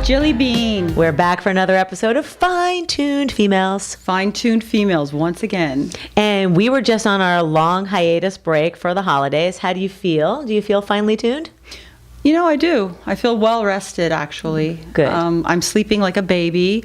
Jilly Bean. We're back for another episode of Fine-Tuned Females. Fine-Tuned Females once again. And we were just on our long hiatus break for the holidays. How do you feel? Do you feel finely tuned? You know, I do. I feel well rested, actually. Good. I'm sleeping like a baby.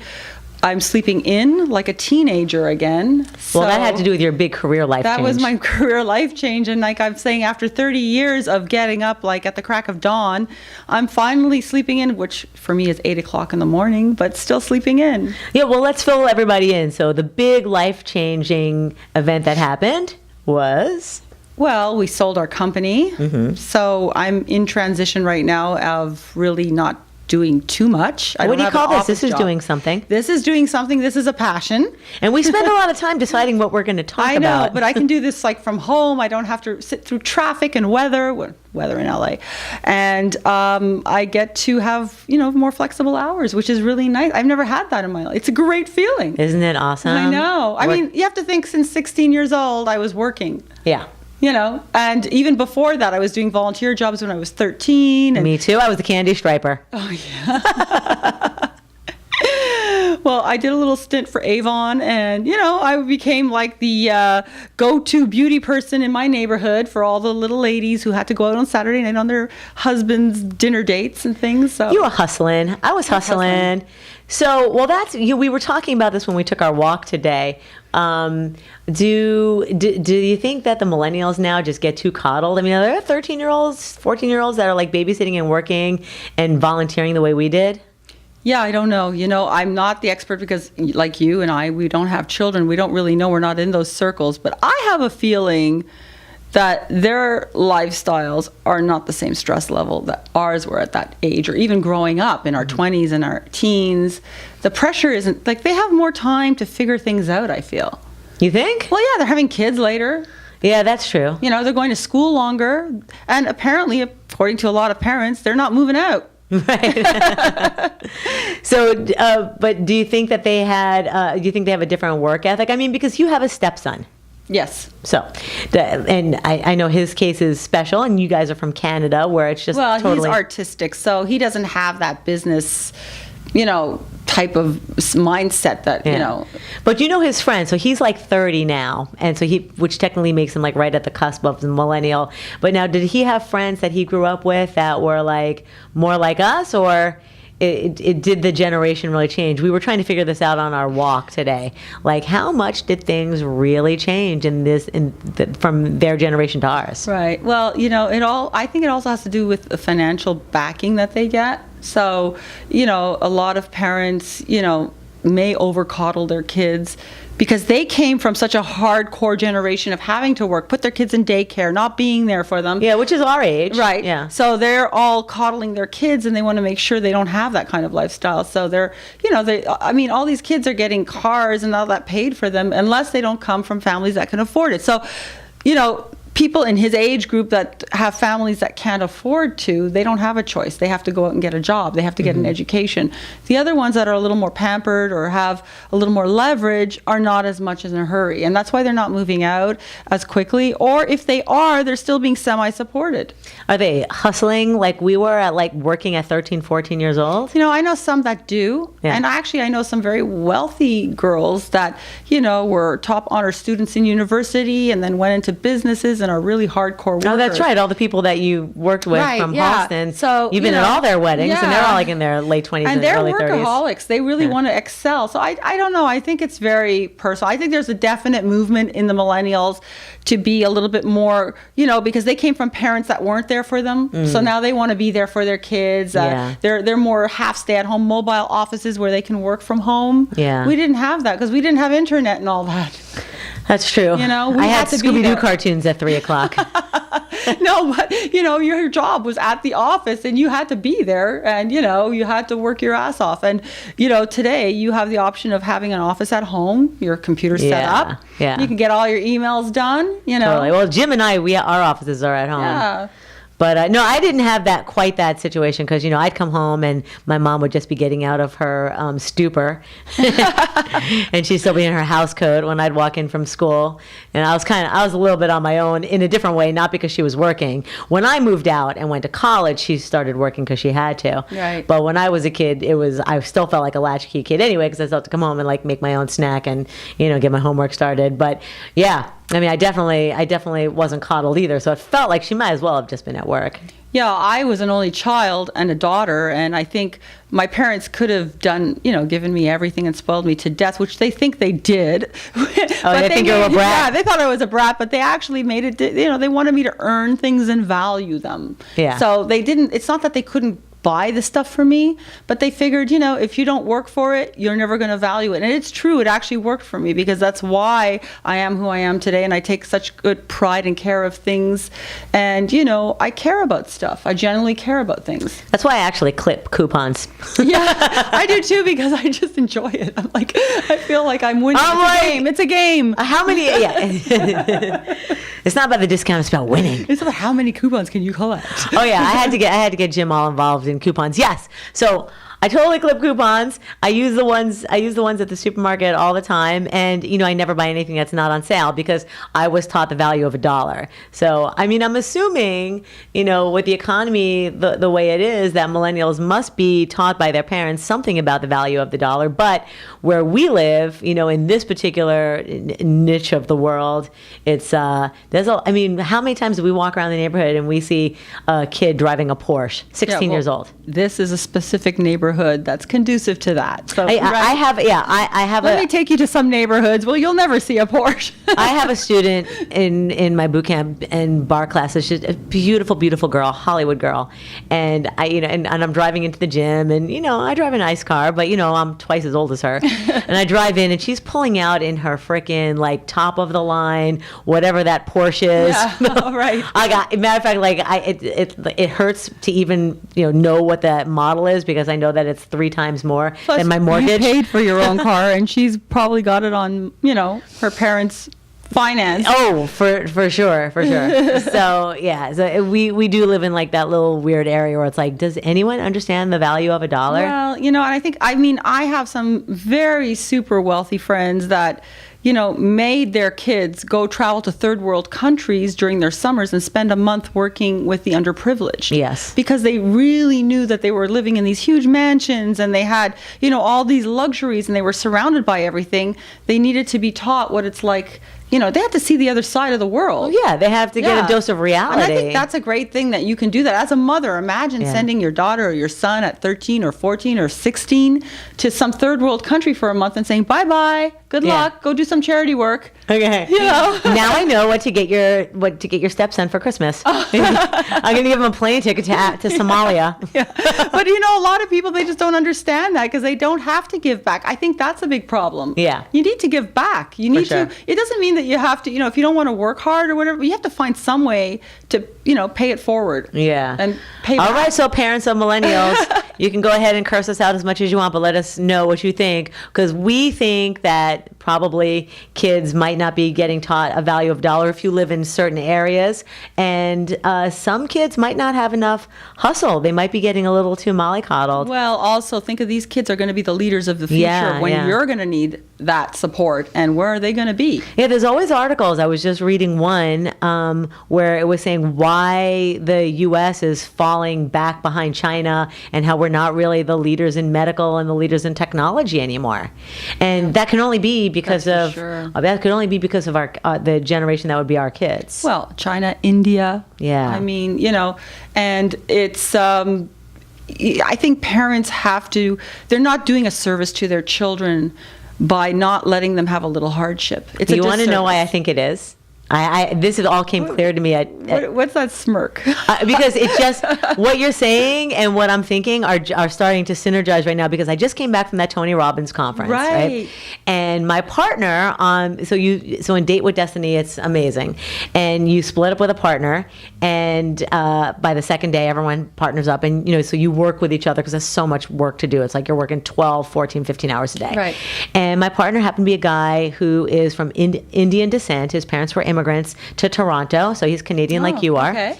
I'm sleeping in like a teenager again. Well, that had to do with your big career life change. That was my career life change. And like I'm saying, after 30 years of getting up like at the crack of dawn, I'm finally sleeping in, which for me is 8 o'clock in the morning, but still sleeping in. Yeah, well, let's fill everybody in. So the big life-changing event that happened was... Well, we sold our company. Mm-hmm. So I'm in transition right now of really not doing too much. What do you call this? This is doing something. This is doing something. This is a passion. And we spend a lot of time deciding what we're going to talk about. I know, but I can do this like from home. I don't have to sit through traffic and weather in LA. And I get to have, more flexible hours, which is really nice. I've never had that in my life. It's a great feeling. Isn't it awesome? I know. I mean, you have to think since 16 years old, I was working. Yeah. And even before that, I was doing volunteer jobs when I was 13. And me too. I was a candy striper. Oh, yeah. Well, I did a little stint for Avon, and, I became like the go-to beauty person in my neighborhood for all the little ladies who had to go out on Saturday night on their husbands' dinner dates and things. So you were hustling. I was hustling. So, well, we were talking about this when we took our walk today. Do you think that the millennials now just get too coddled? I mean, are there 13-year-olds, 14-year-olds that are like babysitting and working and volunteering the way we did? Yeah, I don't know. I'm not the expert because like you and I, we don't have children. We don't really know. We're not in those circles. But I have a feeling that their lifestyles are not the same stress level that ours were at that age, or even growing up in our 20s and our teens. The pressure isn't, like, they have more time to figure things out, I feel. You think? Well, yeah, they're having kids later. Yeah, that's true. They're going to school longer. And apparently, according to a lot of parents, they're not moving out. Right. So, but do you think that they have a different work ethic? I mean, because you have a stepson. Yes. So, and I know his case is special, and you guys are from Canada, where it's just totally... he's artistic, so he doesn't have that business, type of mindset that, But his friend, so he's like 30 now, and so which technically makes him like right at the cusp of the millennial. But now, did he have friends that he grew up with that were like more like us, or... It did the generation really change? We were trying to figure this out on our walk today. Like, how much did things really change from their generation to ours? Right. Well, I think it also has to do with the financial backing that they get. So, a lot of parents, may over-coddle their kids because they came from such a hardcore generation of having to work, put their kids in daycare, not being there for them. Yeah, which is our age. Right. Yeah. So they're all coddling their kids, and they want to make sure they don't have that kind of lifestyle. So they're, all these kids are getting cars and all that paid for them unless they don't come from families that can afford it. So, people in his age group that have families that can't afford to, they don't have a choice. They have to go out and get a job. They have to get an education. The other ones that are a little more pampered or have a little more leverage are not as much in a hurry. And that's why they're not moving out as quickly. Or if they are, they're still being semi-supported. Are they hustling like we were at working at 13, 14 years old? I know some that do. Yeah. And actually, I know some very wealthy girls that, were top honor students in university and then went into businesses and are really hardcore workers. Oh, that's right. All the people that you worked with from Boston. So you've been at all their weddings, and they're all like in their late 20s and early 30s. And they're workaholics. They really want to excel. So I don't know. I think it's very personal. I think there's a definite movement in the millennials to be a little bit more, because they came from parents that weren't there for them. So now they want to be there for their kids. They're more half stay-at-home mobile offices where they can work from home. Yeah. We didn't have that because we didn't have internet and all that. That's true. I had Scooby-Doo cartoons at 3 o'clock. No, but, your job was at the office and you had to be there and, you had to work your ass off. And, today you have the option of having an office at home, your computer set up. Yeah. You can get all your emails done, Totally. Well, Jim and our offices are at home. Yeah. But no, I didn't have quite that situation because, I'd come home and my mom would just be getting out of her stupor and she'd still be in her house coat when I'd walk in from school. And I was a little bit on my own in a different way, not because she was working. When I moved out and went to college, she started working because she had to. Right. But when I was a kid, I still felt like a latchkey kid anyway because I still had to come home and like make my own snack and, get my homework started. But yeah, I mean, I definitely wasn't coddled either. So it felt like she might as well have just been at work. Yeah, I was an only child and a daughter, and I think my parents could have done, given me everything and spoiled me to death, which they think they did. They think you're a brat? Yeah, they thought I was a brat, but they actually made it, they wanted me to earn things and value them. Yeah. So they didn't, it's not that they couldn't buy the stuff for me, but they figured, if you don't work for it, you're never going to value it. And it's true, it actually worked for me because that's why I am who I am today, and I take such good pride and care of things. And, I care about stuff. I genuinely care about things. That's why I actually clip coupons. Yeah, I do too because I just enjoy it. I'm like, I feel like I'm winning. It's a game. How many? Yeah. It's not about the discount, it's about winning. It's about how many coupons can you collect. Oh yeah, I had to get Jim all involved in coupons. Yes. So I totally clip coupons. I use the ones at the supermarket all the time, and I never buy anything that's not on sale because I was taught the value of $1. So I mean, I'm assuming with the economy the way it is, that millennials must be taught by their parents something about the value of the dollar. But where we live, in this particular niche of the world, it's I mean, how many times do we walk around the neighborhood and we see a kid driving a Porsche, 16 years old? This is a specific neighborhood that's conducive to that. So I have. Let me take you to some neighborhoods. Well, you'll never see a Porsche. I have a student in my boot camp and bar classes. She's a beautiful, beautiful girl, Hollywood girl, and and I'm driving into the gym, and I drive a nice car, but I'm twice as old as her, and I drive in, and she's pulling out in her freaking like top of the line, whatever that Porsche is. Yeah, right. Matter of fact, like it hurts to even know what that model is because I know that it's 3 times more than my mortgage. You paid for your own car, and she's probably got it on her parents' finance. Oh, for sure. So yeah, so we do live in like that little weird area where it's like, does anyone understand the value of $1? Well, and I have some very super wealthy friends that made their kids go travel to third world countries during their summers and spend a month working with the underprivileged. Yes. Because they really knew that they were living in these huge mansions and they had, all these luxuries and they were surrounded by everything. They needed to be taught what it's like. They have to see the other side of the world. Well, yeah, they have to get a dose of reality. And I think that's a great thing that you can do that. As a mother, imagine sending your daughter or your son at 13 or 14 or 16 to some third world country for a month and saying, bye-bye, good luck, go do some charity work. Okay. Now I know what to get your stepson for Christmas. I'm going to give him a plane ticket to Somalia. Yeah. But a lot of people, they just don't understand that because they don't have to give back. I think that's a big problem. Yeah. You need to give back. You need to. It doesn't mean that you have to, if you don't want to work hard or whatever, you have to find some way to, pay it forward. Yeah. And pay back. All right, so parents of millennials, you can go ahead and curse us out as much as you want, but let us know what you think, because we think that probably kids might not be getting taught a value of $1 if you live in certain areas, and some kids might not have enough hustle. They might be getting a little too mollycoddled. Well, also think of these kids are going to be the leaders of the future when you're going to need that support, and where are they going to be? Yeah, there's always articles. I was just reading one where it was saying why the U.S. is falling back behind China and how we're not really the leaders in medical and the leaders in technology anymore. And that can only be because of our the generation that would be our kids. Well, China, India. Yeah. I mean, and it's I think parents have to, they're not doing a service to their children by not letting them have a little hardship. Do you want to know why I think it is? This all came clear to me what's that smirk? Because it's just what you're saying and what I'm thinking are starting to synergize right now, because I just came back from that Tony Robbins conference, right? And my partner so in Date with Destiny, it's amazing, and you split up with a partner, and by the second day everyone partners up, and so you work with each other because there's so much work to do. It's like you're working 12, 14, 15 hours a day. Right. And my partner happened to be a guy who is from Indian descent. His parents were immigrants to Toronto, so he's Canadian like you are. Okay.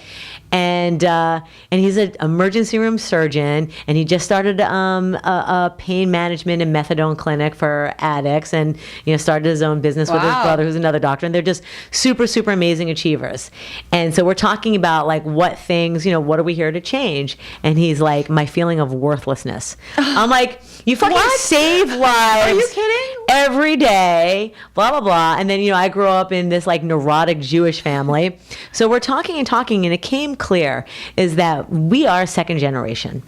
and he's an emergency room surgeon, and he just started a pain management and methadone clinic for addicts, and started his own business with his brother, who's another doctor, and they're just super, super amazing achievers. And so we're talking about like what things, what are we here to change? And he's like, my feeling of worthlessness. I'm like, you fucking save lives. Are you kidding? Every day, blah, blah, blah. And then, I grew up in this like neurotic Jewish family. So we're talking, and it came clear is that we are second generation.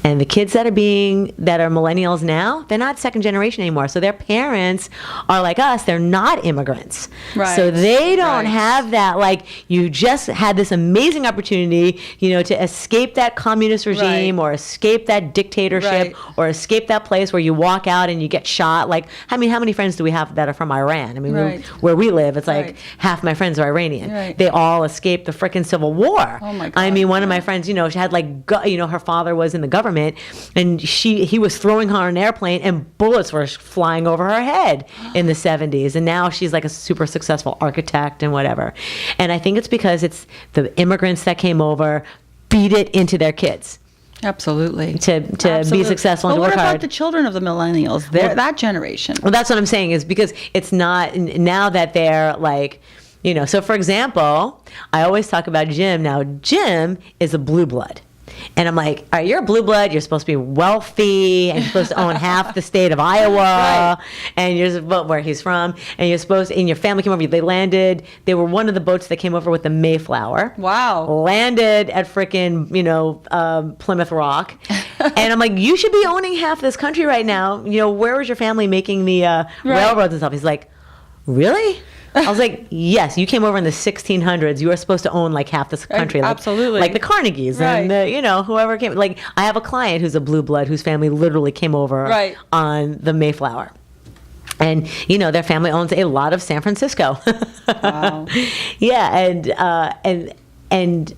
And the kids that are millennials now, they're not second generation anymore. So their parents are like us. They're not immigrants. Right. So they don't have that, like, you just had this amazing opportunity, to escape that communist regime or escape that dictatorship or escape that place where you walk out and you get shot. Like, how many friends do we have that are from Iran? I mean, where we live, it's like half my friends are Iranian. Right. They all escaped the frickin' Civil War. Oh my God. I mean, one of my friends, she had like, her father was in the government, and he was throwing her on an airplane, and bullets were flying over her head in the 70s. And now she's like a super successful architect and whatever. And I think it's because it's the immigrants that came over, beat it into their kids. Absolutely. To be successful and to work hard. What about the children of the millennials? They're that generation. Well, that's what I'm saying, is because it's not, now that they're like, so for example, I always talk about Jim. Now, Jim is a blue blood. And I'm like, all right, you're a blue blood. You're supposed to be wealthy, and you're supposed to own half the state of Iowa, and you're supposed to, where he's from, and you're supposed to, and your family came over. They were one of the boats that came over with the Mayflower. Wow. Landed at frickin', Plymouth Rock. And I'm like, you should be owning half this country right now. Where was your family making the railroads and stuff? He's like, really? I was like, yes, you came over in the 1600s. You were supposed to own like half this country. Like, absolutely. Like the Carnegies and whoever came. Like, I have a client who's a blue blood whose family literally came over on the Mayflower. And, their family owns a lot of San Francisco. Wow. Yeah. And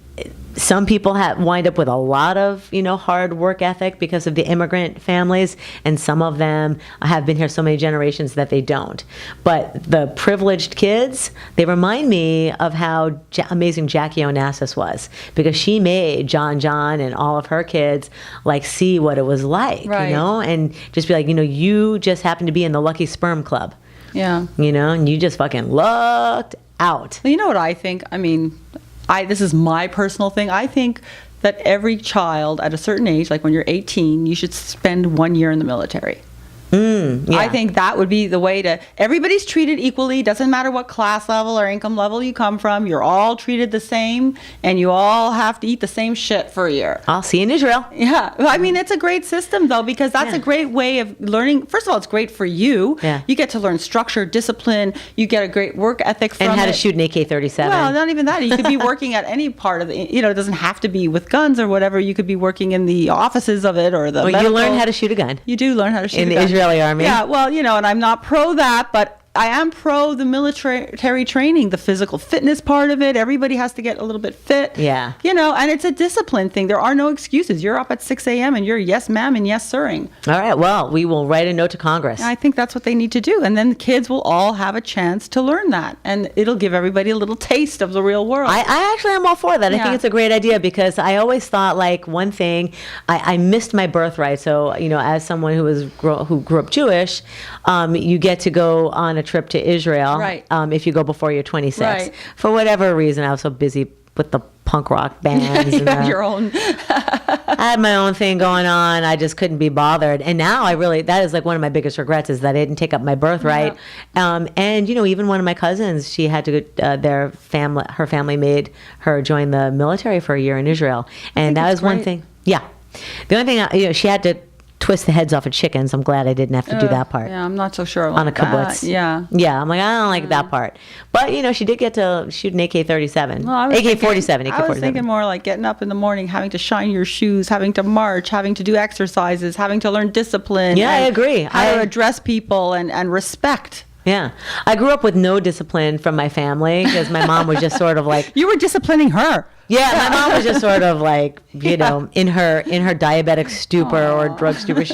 some people wind up with a lot of, hard work ethic because of the immigrant families, and some of them have been here so many generations that they don't. But the privileged kids, they remind me of how amazing Jackie Onassis was, because she made John and all of her kids like see what it was like, and just be like, you just happen to be in the Lucky Sperm Club. Yeah. And you just fucking lucked out. Well, you know what I think? I mean, this is my personal thing. I think that every child at a certain age, like when you're 18, you should spend 1 year in the military. I think that would be the way to, everybody's treated equally. Doesn't matter what class level or income level you come from. You're all treated the same, and you all have to eat the same shit for a year. I'll see you in Israel. Yeah. I mean, it's a great system, though, because that's a great way of learning. First of all, it's great for you. Yeah. You get to learn structure, discipline. You get a great work ethic from it. And how to shoot an AK-37. Well, not even that. You could be working at any part of the, it doesn't have to be with guns or whatever. You could be working in the offices of it or the medical. You learn how to shoot a gun. You do learn how to shoot a gun. In the Israeli army. Yeah, well, and I'm not pro that, but I am pro the military training, the physical fitness part of it. Everybody has to get a little bit fit. Yeah. And it's a discipline thing. There are no excuses. You're up at 6 a.m. and you're yes, ma'am, and yes, sirring. All right. Well, we will write a note to Congress. And I think that's what they need to do. And then the kids will all have a chance to learn that. And it'll give everybody a little taste of the real world. I actually am all for that. I think it's a great idea, because I always thought, like, one thing, I missed my birthright. So, as someone who grew up Jewish, you get to go on a trip to Israel if you go before you're 26. Right. For whatever reason, I was so busy with the punk rock bands. You had your own. I had my own thing going on. I just couldn't be bothered. And now that is like one of my biggest regrets, is that I didn't take up my birthright. Yeah. And, even one of my cousins, she had to go, her family made her join the military for a year in Israel. And that was one thing. Yeah. The only thing, she had to twist the heads off of chickens. I'm glad I didn't have to do that part. Yeah, I'm not so sure on a kibbutz. Yeah. Yeah, I'm like, I don't like that part. But, she did get to shoot an AK-37. Well, AK-47. I was thinking more like getting up in the morning, having to shine your shoes, having to march, having to do exercises, having to learn discipline. Yeah, I agree. How to address people and respect. Yeah. I grew up with no discipline from my family, because my mom was just sort of like... You were disciplining her. Yeah, my mom was just sort of like, in her diabetic stupor or drug stupor.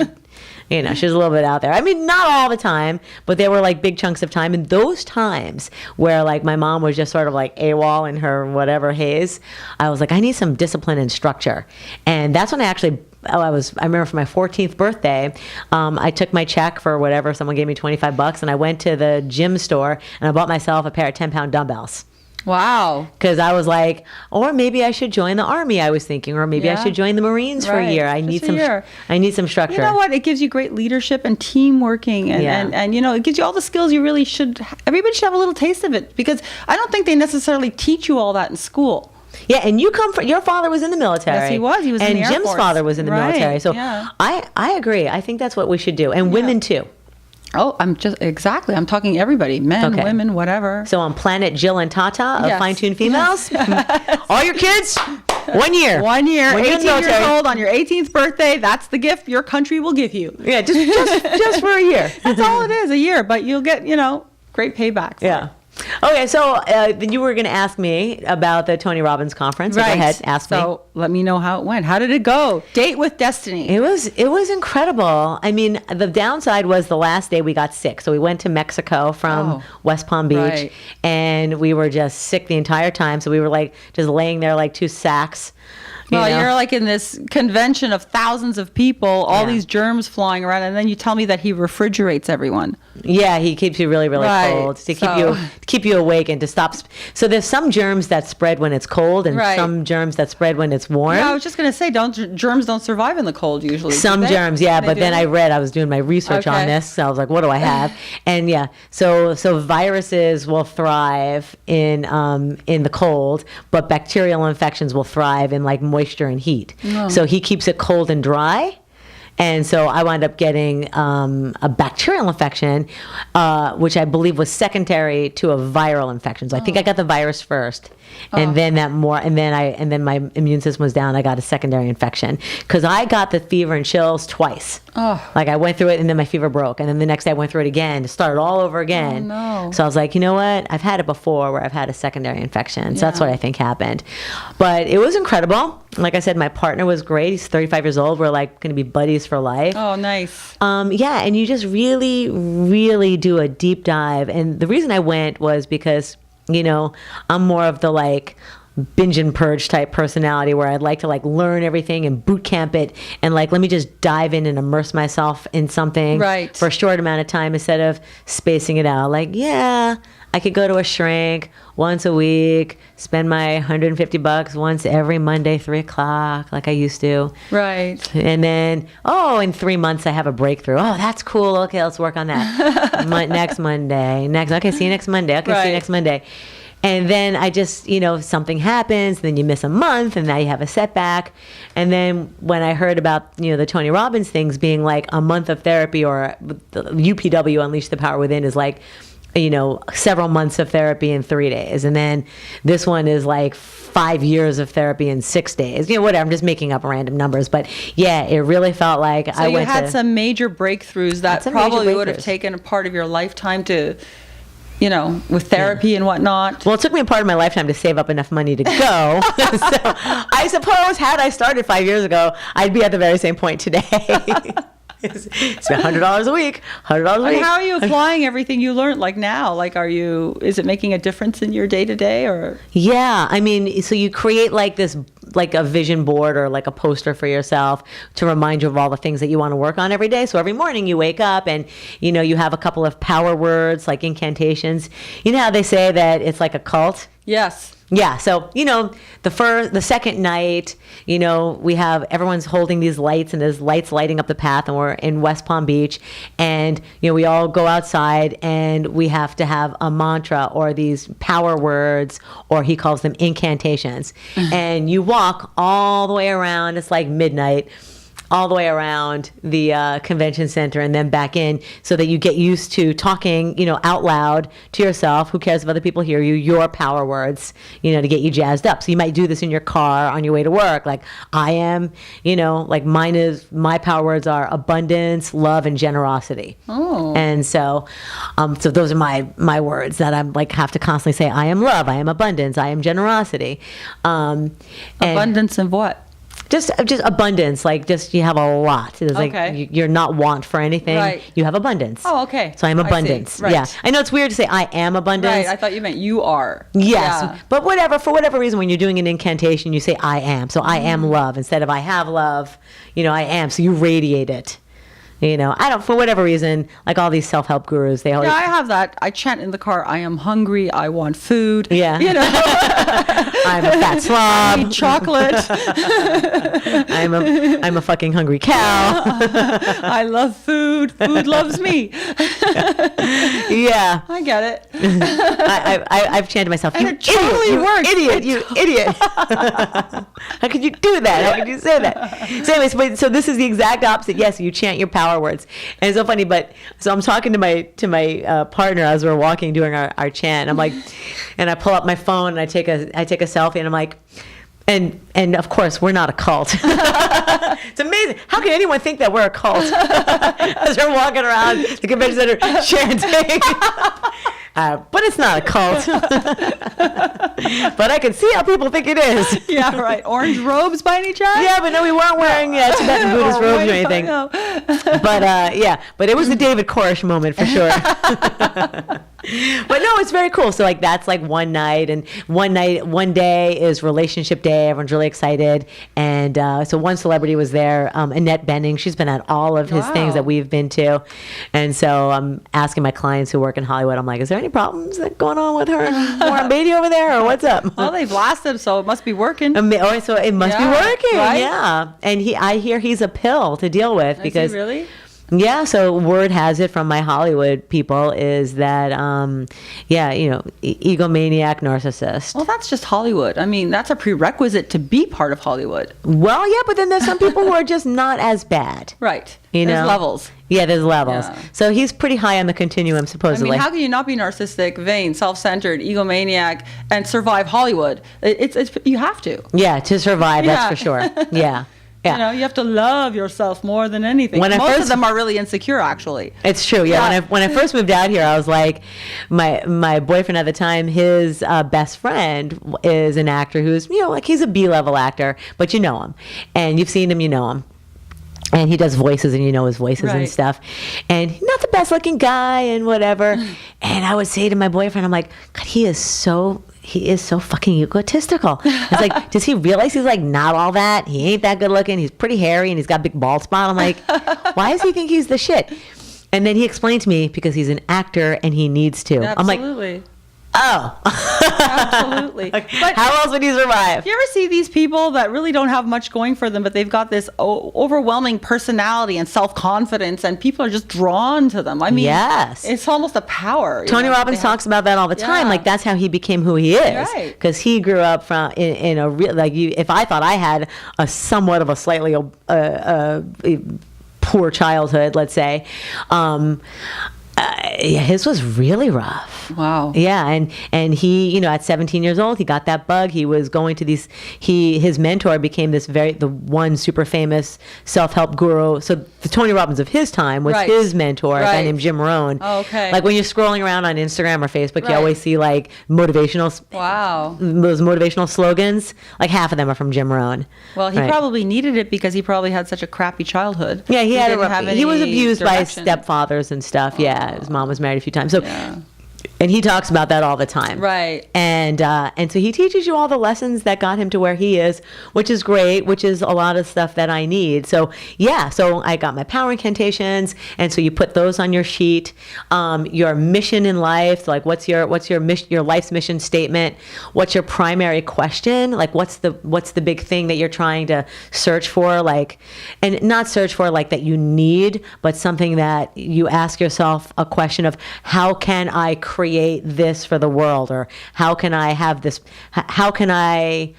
You know, she was a little bit out there. I mean, not all the time, but there were like big chunks of time. And those times where like my mom was just sort of like AWOL in her whatever haze, I was like, I need some discipline and structure. And that's when I actually, I remember for my 14th birthday, I took my check for whatever, someone gave me $25, and I went to the gym store and I bought myself a pair of 10-pound dumbbells. Wow. Because I was like, or maybe I should join the Army, I was thinking, or maybe I should join the Marines for a year. I need some structure. You know what? It gives you great leadership and team working, and you know, it gives you all the skills you really should. Everybody should have a little taste of it, because I don't think they necessarily teach you all that in school. Yeah, and you come from, your father was in the military. Yes, he was. He was in the Air Force. And Jim's father was in the military. So I agree. I think that's what we should do. And women too. Oh, I'm talking everybody, men, women, whatever. So on Planet Jill and Tata of Fine-Tuned Females, all your kids, 1 year. 1 year, 18 years old, on your 18th birthday, that's the gift your country will give you. Yeah, just for a year. That's all it is, a year, but you'll get, you know, great payback. Yeah. Okay, so you were going to ask me about the Tony Robbins conference. So go ahead, ask me. So let me know how it went. How did it go? Date with Destiny. It was incredible. I mean, the downside was the last day we got sick. So we went to Mexico from West Palm Beach, and we were just sick the entire time. So we were like just laying there like two sacks. Well, you're like in this convention of thousands of people, all these germs flying around, and then you tell me that he refrigerates everyone. Yeah, he keeps you really, really cold to keep you awake and to stop. So there's some germs that spread when it's cold, and some germs that spread when it's warm. Yeah, I was just going to say, germs don't survive in the cold usually. Some germs, but then I was doing my research on this, so I was like, what do I have? And so viruses will thrive in the cold, but bacterial infections will thrive in like moisture and heat. So he keeps it cold and dry. And so I wound up getting a bacterial infection, which I believe was secondary to a viral infection. So I think I got the virus first, and then my immune system was down. I got a secondary infection because I got the fever and chills twice. Like I went through it, and then my fever broke, and then the next day I went through it again to start it all over again. So I was like, you know what? I've had it before where I've had a secondary infection. So that's what I think happened. But it was incredible. Like I said, my partner was great. He's 35 years old. We're like going to be buddies for life. Oh, nice. And you just really, really do a deep dive. And the reason I went was because, you know, I'm more of the like binge and purge type personality where I'd like to like learn everything and boot camp it and like let me just dive in and immerse myself in something for a short amount of time instead of spacing it out. Like, I could go to a shrink once a week, spend my $150 once every Monday, 3:00, like I used to. Right. And then, in 3 months I have a breakthrough. Oh, that's cool. Okay, let's work on that. Next Monday. Okay, see you next Monday. Okay, see you next Monday. And then I just, something happens, then you miss a month, and now you have a setback. And then when I heard about, the Tony Robbins things being like a month of therapy, or the UPW, Unleash the Power Within, is like, several months of therapy in 3 days. And then this one is like 5 years of therapy in 6 days. Whatever. I'm just making up random numbers. But yeah, it really felt like I went to... So you had some major breakthroughs that probably would have taken a part of your lifetime to... with therapy and whatnot. Well, it took me a part of my lifetime to save up enough money to go. So I suppose had I started 5 years ago, I'd be at the very same point today. It's $100 a week, $100 a week. And how are you applying everything you learned like now? Like, is it making a difference in your day to day, or? Yeah, I mean, so you create like this, like a vision board or like a poster for yourself to remind you of all the things that you want to work on every day. So every morning you wake up and, you have a couple of power words, like incantations. You know how they say that it's like a cult? Yes. Yeah, so, the second night, we have, everyone's holding these lights, and there's lights lighting up the path, and we're in West Palm Beach, and, we all go outside, and we have to have a mantra, or these power words, or he calls them incantations, and you walk all the way around, it's like midnight, all the way around the convention center and then back in, so that you get used to talking, out loud to yourself. Who cares if other people hear you? Your power words, to get you jazzed up. So you might do this in your car on your way to work. Like, I am, like my power words are abundance, love, and generosity. Oh. And so those are my words that I'm like have to constantly say. I am love. I am abundance. I am generosity. Abundance of what? Just abundance, like just you have a lot. It's like you're not want for anything. Right. You have abundance. Oh, okay. So I'm abundance. Right. Yeah. I know it's weird to say I am abundance. Right. I thought you meant you are. Yes. Yeah. But for whatever reason, when you're doing an incantation, you say I am. So I am love instead of I have love. I am. So you radiate it. For whatever reason, like all these self-help gurus, they always... Yeah, I have that. I chant in the car, I am hungry, I want food. Yeah. I'm a fat slob. I need chocolate. I'm a fucking hungry cow. I love food. Food loves me. Yeah. I get it. I've chanted myself, and it totally works. You idiot. How could you do that? How could you say that? So anyways, so this is the exact opposite. Yes, you chant your power words. And it's so funny, so I'm talking to my partner as we're walking, doing our chant. And I'm like, and I pull up my phone and I take a selfie and I'm like, and of course we're not a cult. It's amazing. How can anyone think that we're a cult? As we're walking around the convention center chanting. But it's not a cult. But I can see how people think it is. Yeah, right. Orange robes by any chance? Yeah, but no, we weren't wearing Tibetan Buddhist robes or anything. But it was the David Koresh moment for sure. But no, it's very cool. So like that's like one night, and one day is relationship day. Everyone's really excited, and so one celebrity was there, Annette Bening. She's been at all of his things that we've been to, and so I'm asking my clients who work in Hollywood. I'm like, is there any problems going on with her and Warren Beatty over there, or what's up? Well, they blasted, so it must be working. So it must be working, right? Yeah. And I hear he's a pill to deal with because. Is he really? Yeah, so word has it from my Hollywood people is that, egomaniac narcissist. Well, that's just Hollywood. I mean, that's a prerequisite to be part of Hollywood. Well, yeah, but then there's some people who are just not as bad. Right. There's levels. Yeah, there's levels. Yeah. So he's pretty high on the continuum, supposedly. I mean, how can you not be narcissistic, vain, self-centered, egomaniac, and survive Hollywood? It's you have to. Yeah, to survive, that's for sure. Yeah. Yeah. You have to love yourself more than anything. Most of them are really insecure, actually. It's true. Yeah. When I first moved out here, I was like, my boyfriend at the time, his best friend is an actor who's, he's a B-level actor, but you know him. And you've seen him, you know him. And he does voices, and his voices and stuff. And not the best looking guy and whatever. And I would say to my boyfriend, I'm like, God, he is so fucking egotistical. It's like, does he realize he's like not all that? He ain't that good looking. He's pretty hairy and he's got a big bald spot. I'm like, why does he think he's the shit? And then he explained to me because he's an actor and he needs to. Absolutely. I'm like, oh. Absolutely. But how else would he survive? You ever see these people that really don't have much going for them, but they've got this overwhelming personality and self-confidence, and people are just drawn to them? I mean, yes. It's almost a power. Tony Robbins talks about that all the time. Like, that's how he became who he is. Right. Because he grew up from in a real, like, if I thought I had a somewhat of a slightly poor childhood, let's say, his was really rough. Wow. Yeah, and he, at 17 years old, he got that bug. He was going to his mentor became the one super famous self-help guru. So the Tony Robbins of his time was his mentor, a guy named Jim Rohn. Oh, okay. Like when you're scrolling around on Instagram or Facebook, you always see like motivational. Wow. Those motivational slogans, like half of them are from Jim Rohn. Well, he probably needed it because he probably had such a crappy childhood. Yeah, he was abused by stepfathers and stuff. Oh. Yeah, his mom was married a few times. So. Yeah. And he talks about that all the time. Right. And so he teaches you all the lessons that got him to where he is, which is great, which is a lot of stuff that I need. So, so I got my power incantations, and so you put those on your sheet. Your mission in life, like what's your mission, your life's mission statement? What's your primary question? Like what's the big thing that you're trying to search for? Like, and not search for like that you need, but something that you ask yourself a question of, how can I create this for the world, or how can I have this? How can I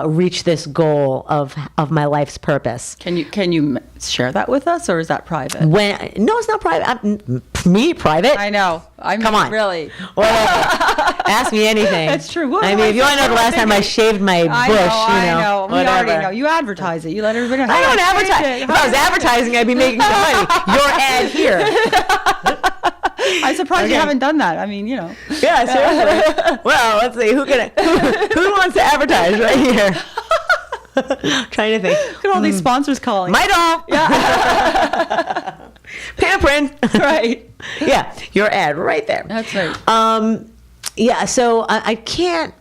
reach this goal of my life's purpose? Can you share that with us, or is that private? No, it's not private. Me private? I know. Come on, really. Ask me anything. It's true. I mean, if you want to know the last time I shaved my bush, I know. We whatever. already know. You advertise it. You let everybody know. I don't advertise. If I was advertising, I'd be making some money. Your ad here. I'm surprised you haven't done that. I mean, Yeah, seriously. Well, let's see. Who wants to advertise right here? Trying to think. Look at all these sponsors calling. My doll. Yeah. Pampering. Right. Yeah. Your ad right there. That's right. Yeah. So I can't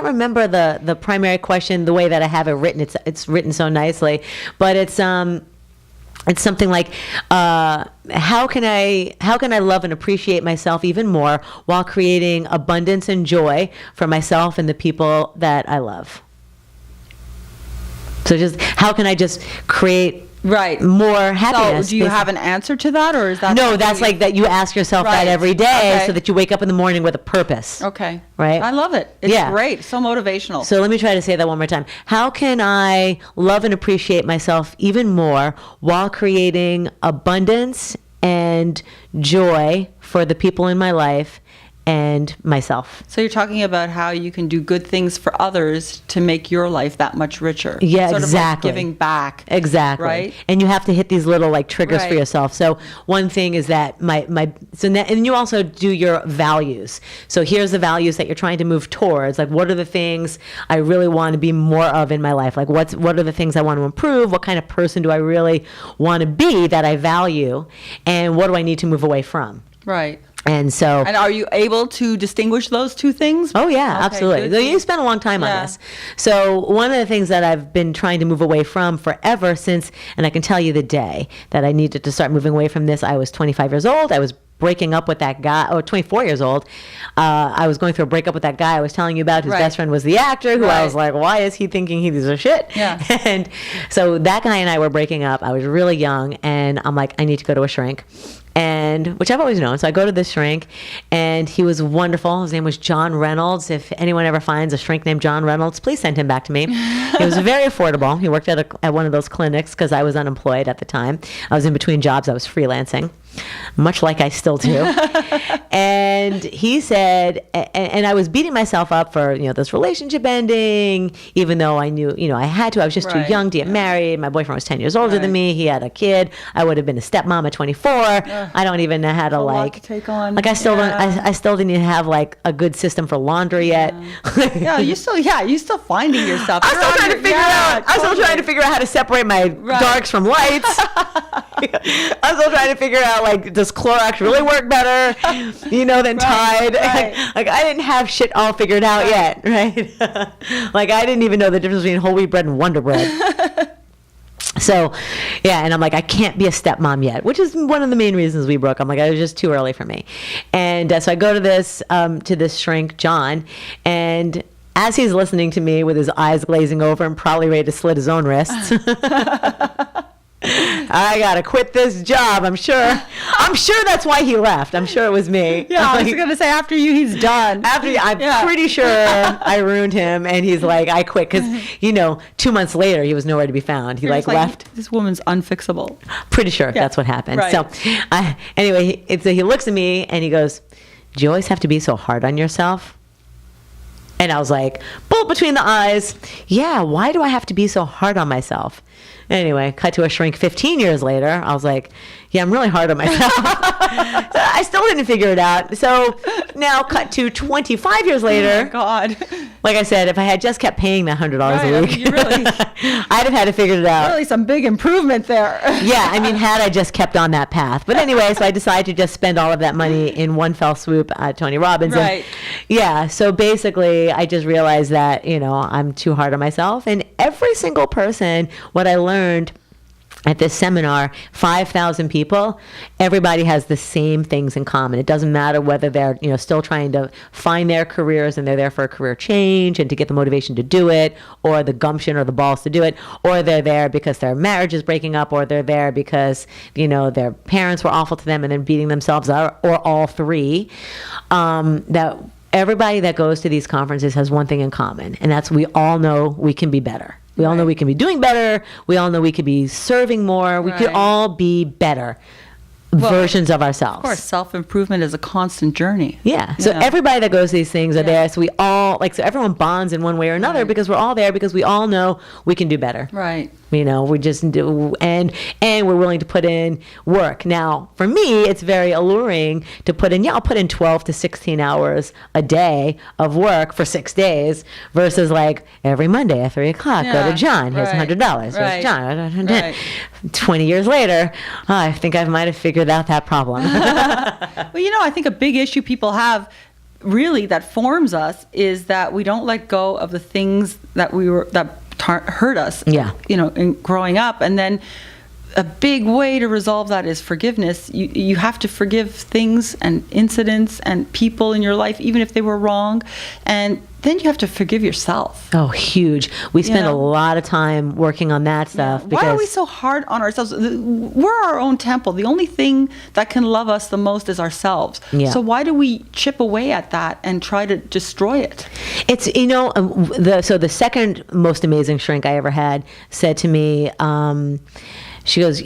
remember the primary question the way that I have it written. It's written so nicely, but it's something like, how can I love and appreciate myself even more while creating abundance and joy for myself and the people that I love? So just how can I just create more happiness? So do you have an answer to that, or is that no? That's like that you ask yourself that every day, so that you wake up in the morning with a purpose. Okay. Right. I love it. It's great. So motivational. So let me try to say that one more time. How can I love and appreciate myself even more while creating abundance and joy for the people in my life and myself? So you're talking about how you can do good things for others to make your life that much richer. Yeah, sort exactly. of like giving back. Exactly. Right. And you have to hit these little like triggers for Right. yourself. So one thing is that and you also do your values. So here's the values that you're trying to move towards. Like, what are the things I really want to be more of in my life? Like, what are the things I want to improve? What kind of person do I really want to be that I value? And what do I need to move away from? Right. And are you able to distinguish those two things? Oh yeah, Okay, absolutely. good. You spent a long time on Yeah. this. So one of the things that I've been trying to move away from forever since, and I can tell you the day that I needed to start moving away from this, I was 25 years old. I was breaking up with that guy, 24 years old. I was going through a breakup with that guy I was telling you about, whose Right. best friend was the actor, who I Right. was like, why is he thinking he's a shit? Yeah. And so that guy and I were breaking up. I was really young, and I'm like, I need to go to a shrink. And which I've always known. So I go to this shrink, and he was wonderful. His name was John Reynolds. If anyone ever finds a shrink named John Reynolds, please send him back to me. He was very affordable. He worked at one of those clinics because I was unemployed at the time. I was in between jobs. I was freelancing, much like I still do. And he said, and I was beating myself up for this relationship ending, even though I knew I had to. I was just too Right. young to get married. My boyfriend was 10 years older than Right. me. He had a kid. I would have been a stepmom at 24. I don't even know how to A lot like to take on. Like I still don't. Yeah. I still didn't even have like a good system for laundry yet. Yeah, you still finding yourself. I'm still trying to figure out. I'm still totally. trying to figure out how to separate my darks from lights. I'm still trying to figure out like, does Clorox really work better, than Tide? right. Like I didn't have shit all figured out yet, right? Like I didn't even know the difference between whole wheat bread and Wonder Bread. So, yeah, and I'm like, I can't be a stepmom yet, which is one of the main reasons we broke. I'm like, it was just too early for me. And so I go to this shrink, John, and as he's listening to me with his eyes glazing over and probably ready to slit his own wrists, I gotta quit this job. I'm sure that's why he left. I'm sure it was me. Yeah, I was Like, gonna say after you, he's done. I'm pretty sure I ruined him, and he's like, I quit because 2 months later he was nowhere to be found. He You're like just left. This woman's unfixable. Pretty sure that's what happened. Right. So anyway, he looks at me and he goes, "Do you always have to be so hard on yourself?" And I was like, bullet between the eyes. Yeah, why do I have to be so hard on myself? Anyway, cut to a shrink 15 years later. I was like, yeah, I'm really hard on myself. So I still didn't figure it out. So now cut to 25 years later. Oh my God. Like I said, if I had just kept paying that $100 Right, a I week, mean, you really- I'd have had to figure it out. Really some big improvement there. Yeah, I mean, had I just kept on that path. But anyway, so I decided to just spend all of that money in one fell swoop at Tony Robbins. Right. And yeah, so basically, I just realized that, I'm too hard on myself. And every single person, what I learned at this seminar, 5,000 people, everybody has the same things in common. It doesn't matter whether they're, still trying to find their careers and they're there for a career change and to get the motivation to do it, or the gumption or the balls to do it, or they're there because their marriage is breaking up, or they're there because, their parents were awful to them and then beating themselves up, or all three. That everybody that goes to these conferences has one thing in common, and that's we all know we can be better. We all know we can be doing better. We all know we could be serving more. We could Right. all be better. versions of ourselves. Of course, self-improvement is a constant journey. Yeah. So everybody that goes to these things are there. So we all so everyone bonds in one way or another because we're all there because we all know we can do better. Right. We just do, and we're willing to put in work. Now, for me, it's very alluring to put in. I'll put in 12 to 16 hours a day of work for 6 days versus like every Monday at 3:00, go to John. Here's $100. Here's John. Right. 20 years later, I think I might have figured out that problem. Well, I think a big issue people have really that forms us is that we don't let go of the things that hurt us, in growing up. And then a big way to resolve that is forgiveness. You have to forgive things and incidents and people in your life, even if they were wrong. And then you have to forgive yourself. Oh, huge. We spend a lot of time working on that stuff. Yeah. Why are we so hard on ourselves? We're our own temple. The only thing that can love us the most is ourselves. Yeah. So why do we chip away at that and try to destroy it? It's, the second most amazing shrink I ever had said to me, she goes,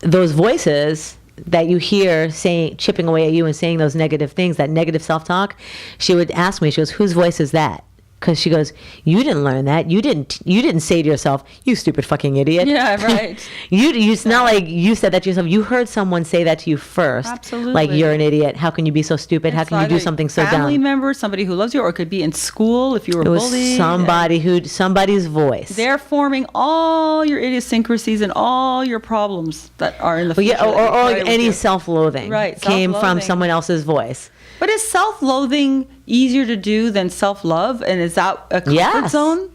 those voices that you hear chipping away at you and saying those negative things, that negative self-talk, she would ask me, she goes, whose voice is that? Because she goes, you didn't learn that. You didn't say to yourself, you stupid fucking idiot. Yeah, right. It's not like you said that to yourself. You heard someone say that to you first. Absolutely. Like, you're an idiot. How can you be so stupid? How can you do something so dumb? Family member, somebody who loves you, or it could be in school if you were bullied. Somebody's voice. They're forming all your idiosyncrasies and all your problems that are in the future. Or any self-loathing came from someone else's voice. But is self-loathing easier to do than self-love? And is that a comfort zone?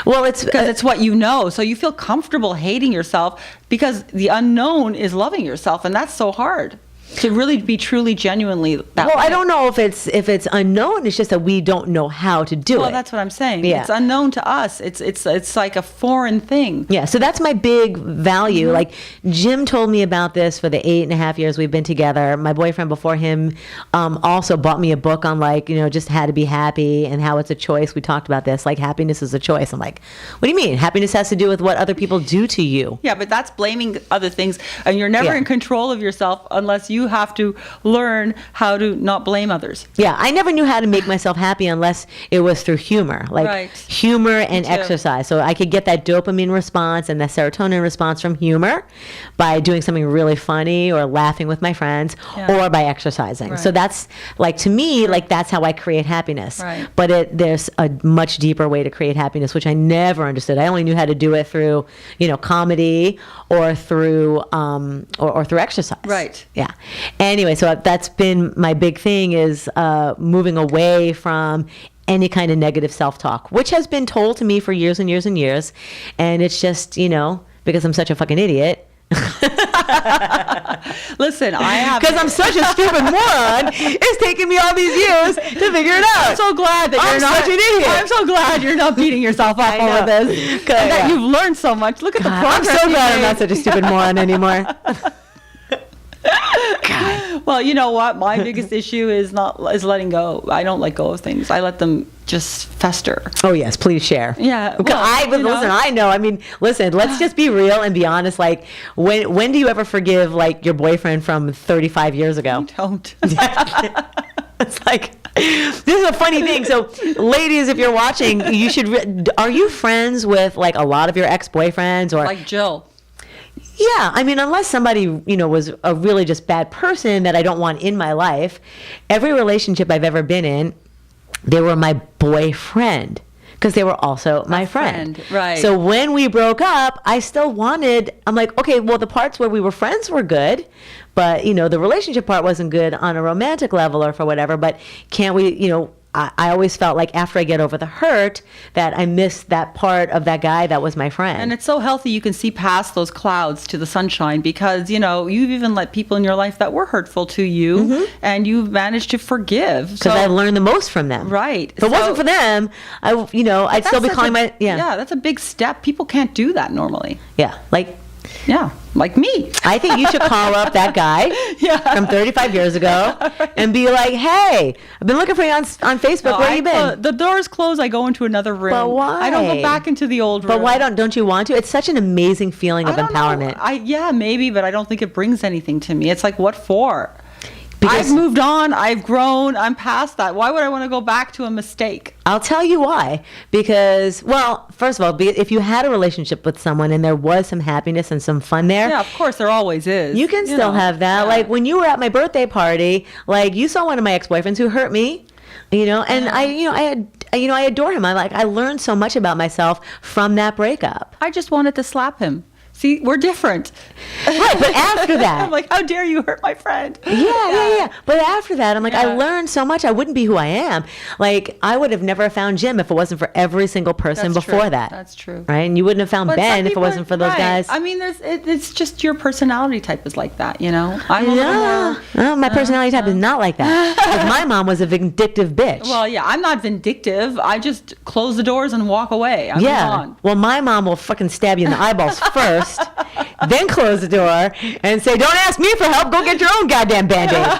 Well, it's because it's what you know. So you feel comfortable hating yourself because the unknown is loving yourself. And that's so hard to really be truly, genuinely that way. I don't know if it's unknown. It's just that we don't know how to do it. Well, that's what I'm saying. Yeah. It's unknown to us. It's like a foreign thing. Yeah. So that's my big value. Mm-hmm. Like Jim told me about this for the 8.5 years we've been together. My boyfriend before him also bought me a book on just how to be happy and how it's a choice. We talked about this. Like happiness is a choice. I'm like, what do you mean? Happiness has to do with what other people do to you. Yeah, but that's blaming other things, and you're never in control of yourself unless you have to learn how to not blame others. Yeah, I never knew how to make myself happy unless it was through humor, humor and exercise. So I could get that dopamine response and that serotonin response from humor by doing something really funny or laughing with my friends or by exercising. Right. So that's to me, that's how I create happiness. Right. But there's a much deeper way to create happiness, which I never understood. I only knew how to do it through, comedy or through or through exercise. Right. Yeah. Anyway, so that's been my big thing is moving away from any kind of negative self-talk, which has been told to me for years and years and years. And it's just, because I'm such a fucking idiot. Listen, because I'm such a stupid moron. It's taken me all these years to figure it out. I'm so glad that you're not such an idiot. I'm so glad you're not beating yourself up over this. And that you've learned so much. Look at the progress. I'm so glad I'm not such a stupid moron anymore. Well, you know what? My biggest issue is letting go. I don't let go of things. I let them just fester. Oh yes, please share. Yeah. I know. I mean, listen. Let's just be real and be honest. Like, when do you ever forgive your boyfriend from 35 years ago? I don't. It's like, this is a funny thing. So, ladies, if you're watching, you should. Are you friends with a lot of your ex-boyfriends or like Jill? Yeah, I mean, unless somebody, was a really just bad person that I don't want in my life, every relationship I've ever been in, they were my boyfriend because they were also my friend. Right. So when we broke up, I still I'm like, okay, well, the parts where we were friends were good, but, the relationship part wasn't good on a romantic level or for whatever, but can't we, I always felt like after I get over the hurt that I missed that part of that guy that was my friend. And it's so healthy you can see past those clouds to the sunshine because, you've even let people in your life that were hurtful to you and you've managed to forgive. Because I learned the most from them. Right. If it wasn't for them, I'd still be calling Yeah, that's a big step. People can't do that normally. Yeah, Yeah, like me. I think you should call up that guy from 35 years ago and be like, hey, I've been looking for you on Facebook. No, Where you been? The door's closed. I go into another room. But why? I don't go back into the old room. But why don't you want to? It's such an amazing feeling of empowerment. Yeah, maybe, but I don't think it brings anything to me. It's like, what for? Because I've moved on. I've grown. I'm past that. Why would I want to go back to a mistake? I'll tell you why. Because, well, first of all, if you had a relationship with someone and there was some happiness and some fun there. Yeah, of course, there always is. You can still have that. Yeah. Like when you were at my birthday party, like you saw one of my ex-boyfriends who hurt me, and I adore him. I learned so much about myself from that breakup. I just wanted to slap him. See, we're different. Right, but after that. I'm like, how dare you hurt my friend? Yeah. But after that, I'm like, I learned so much. I wouldn't be who I am. Like, I would have never found Jim if it wasn't for every single person before that. That's true. Right? And you wouldn't have found Ben if it wasn't for those guys. I mean, it's just your personality type is like that, I'm a little more... No, my personality type is not like that. Like, my mom was a vindictive bitch. Well, yeah, I'm not vindictive. I just close the doors and walk away. I move on. Well, my mom will fucking stab you in the eyeballs first. Then close the door and say, don't ask me for help, go get your own goddamn Band-Aid.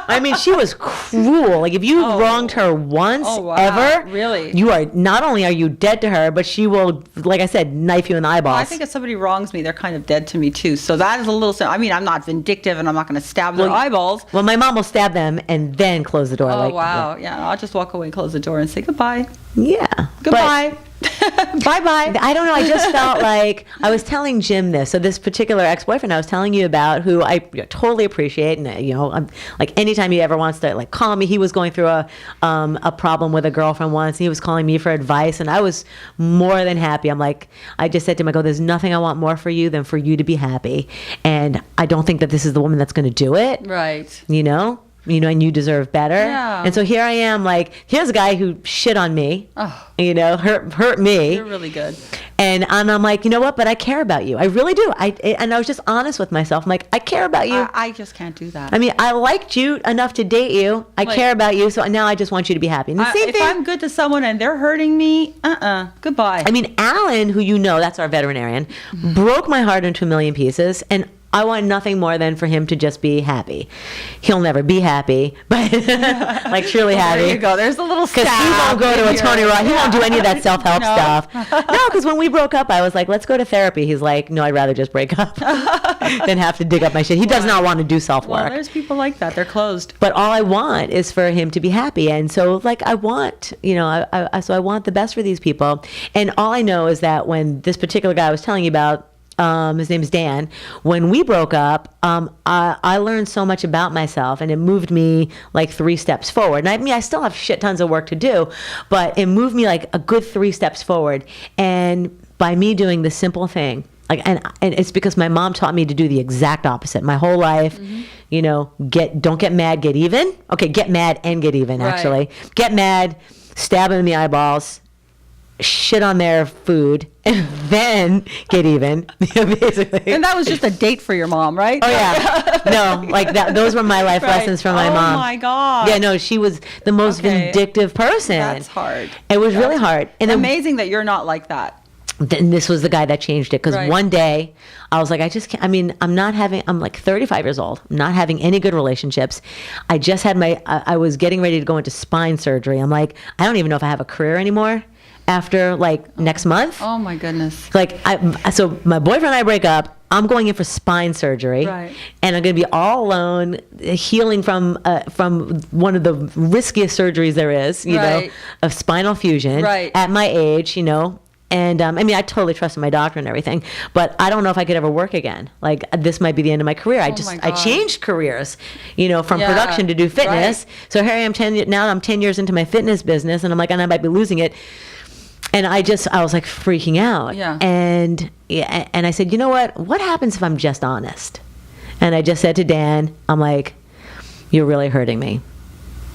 I mean, she was cruel. Like, if you wronged her once, ever, really, you are, not only are you dead to her, but she will, like I said, knife you in the eyeballs. Well, I think if somebody wrongs me, they're kind of dead to me too. So that is a little, I mean, I'm not vindictive and I'm not going to stab their eyeballs. Well, my mom will stab them and then close the door. Oh, wow. Yeah, I'll just walk away and close the door and say goodbye. Yeah. Goodbye. Bye-bye. I don't know. I just felt like I was telling Jim this. So this particular ex-boyfriend I was telling you about, who I totally appreciate, and I'm like, anytime he ever wants to like call me, he was going through a problem with a girlfriend once, and he was calling me for advice, and I was more than happy. I'm like, I just said to him, I go, there's nothing I want more for you than for you to be happy, and I don't think that this is the woman that's going to do it. Right. And you deserve better. Yeah. And so here I am, like, here's a guy who shit on me, hurt me. You're really good. And I'm like, you know what? But I care about you. I really do. And I was just honest with myself. I'm like, I care about you. I just can't do that. I mean, I liked you enough to date you. I care about you. So now I just want you to be happy. And the same thing. If I'm good to someone and they're hurting me, goodbye. I mean, Alan, who that's our veterinarian, broke my heart into a million pieces. And I want nothing more than for him to just be happy. He'll never be happy, but like truly happy. There you go. There's a little stab. Because he won't go to a Tony Robbins. He won't do any of that self-help stuff. No, because when we broke up, I was like, let's go to therapy. He's like, no, I'd rather just break up than have to dig up my shit. He does not want to do self-work. Well, there's people like that. They're closed. But all I want is for him to be happy. And so, like, I want, I want the best for these people. And all I know is that when this particular guy I was telling you about, his name is Dan. When we broke up, I learned so much about myself, and it moved me like 3 steps forward. And I mean, I still have shit tons of work to do, but it moved me like a good 3 steps forward. And by me doing the simple thing, like, and it's because my mom taught me to do the exact opposite my whole life. Don't get mad, get even. Okay, get mad and get even. Actually, get mad, stab them in the eyeballs, shit on their food, and then get even, basically. And that was just a date for your mom, right? Oh yeah. No, like that. Those were my life lessons from my mom. Oh my God. Yeah, no, she was the most vindictive person. That's hard. It was really hard. And amazing that you're not like that. Then this was the guy that changed it, because one day I was like, I just can't. I mean, I'm like 35 years old. I'm not having any good relationships. I just had I was getting ready to go into spine surgery. I'm like, I don't even know if I have a career anymore after like next month. Oh my goodness. Like, so my boyfriend and I break up. I'm going in for spine surgery, and I'm going to be all alone, healing from one of the riskiest surgeries there is, of spinal fusion at my age, And I mean, I totally trusted my doctor and everything, but I don't know if I could ever work again. Like, this might be the end of my career. I changed careers, from production to do fitness. So here I am now I'm 10 years into my fitness business, and I'm like, and I might be losing it. And I was like freaking out. Yeah. And I said, you know what? What happens if I'm just honest? And I just said to Dan, I'm like, you're really hurting me.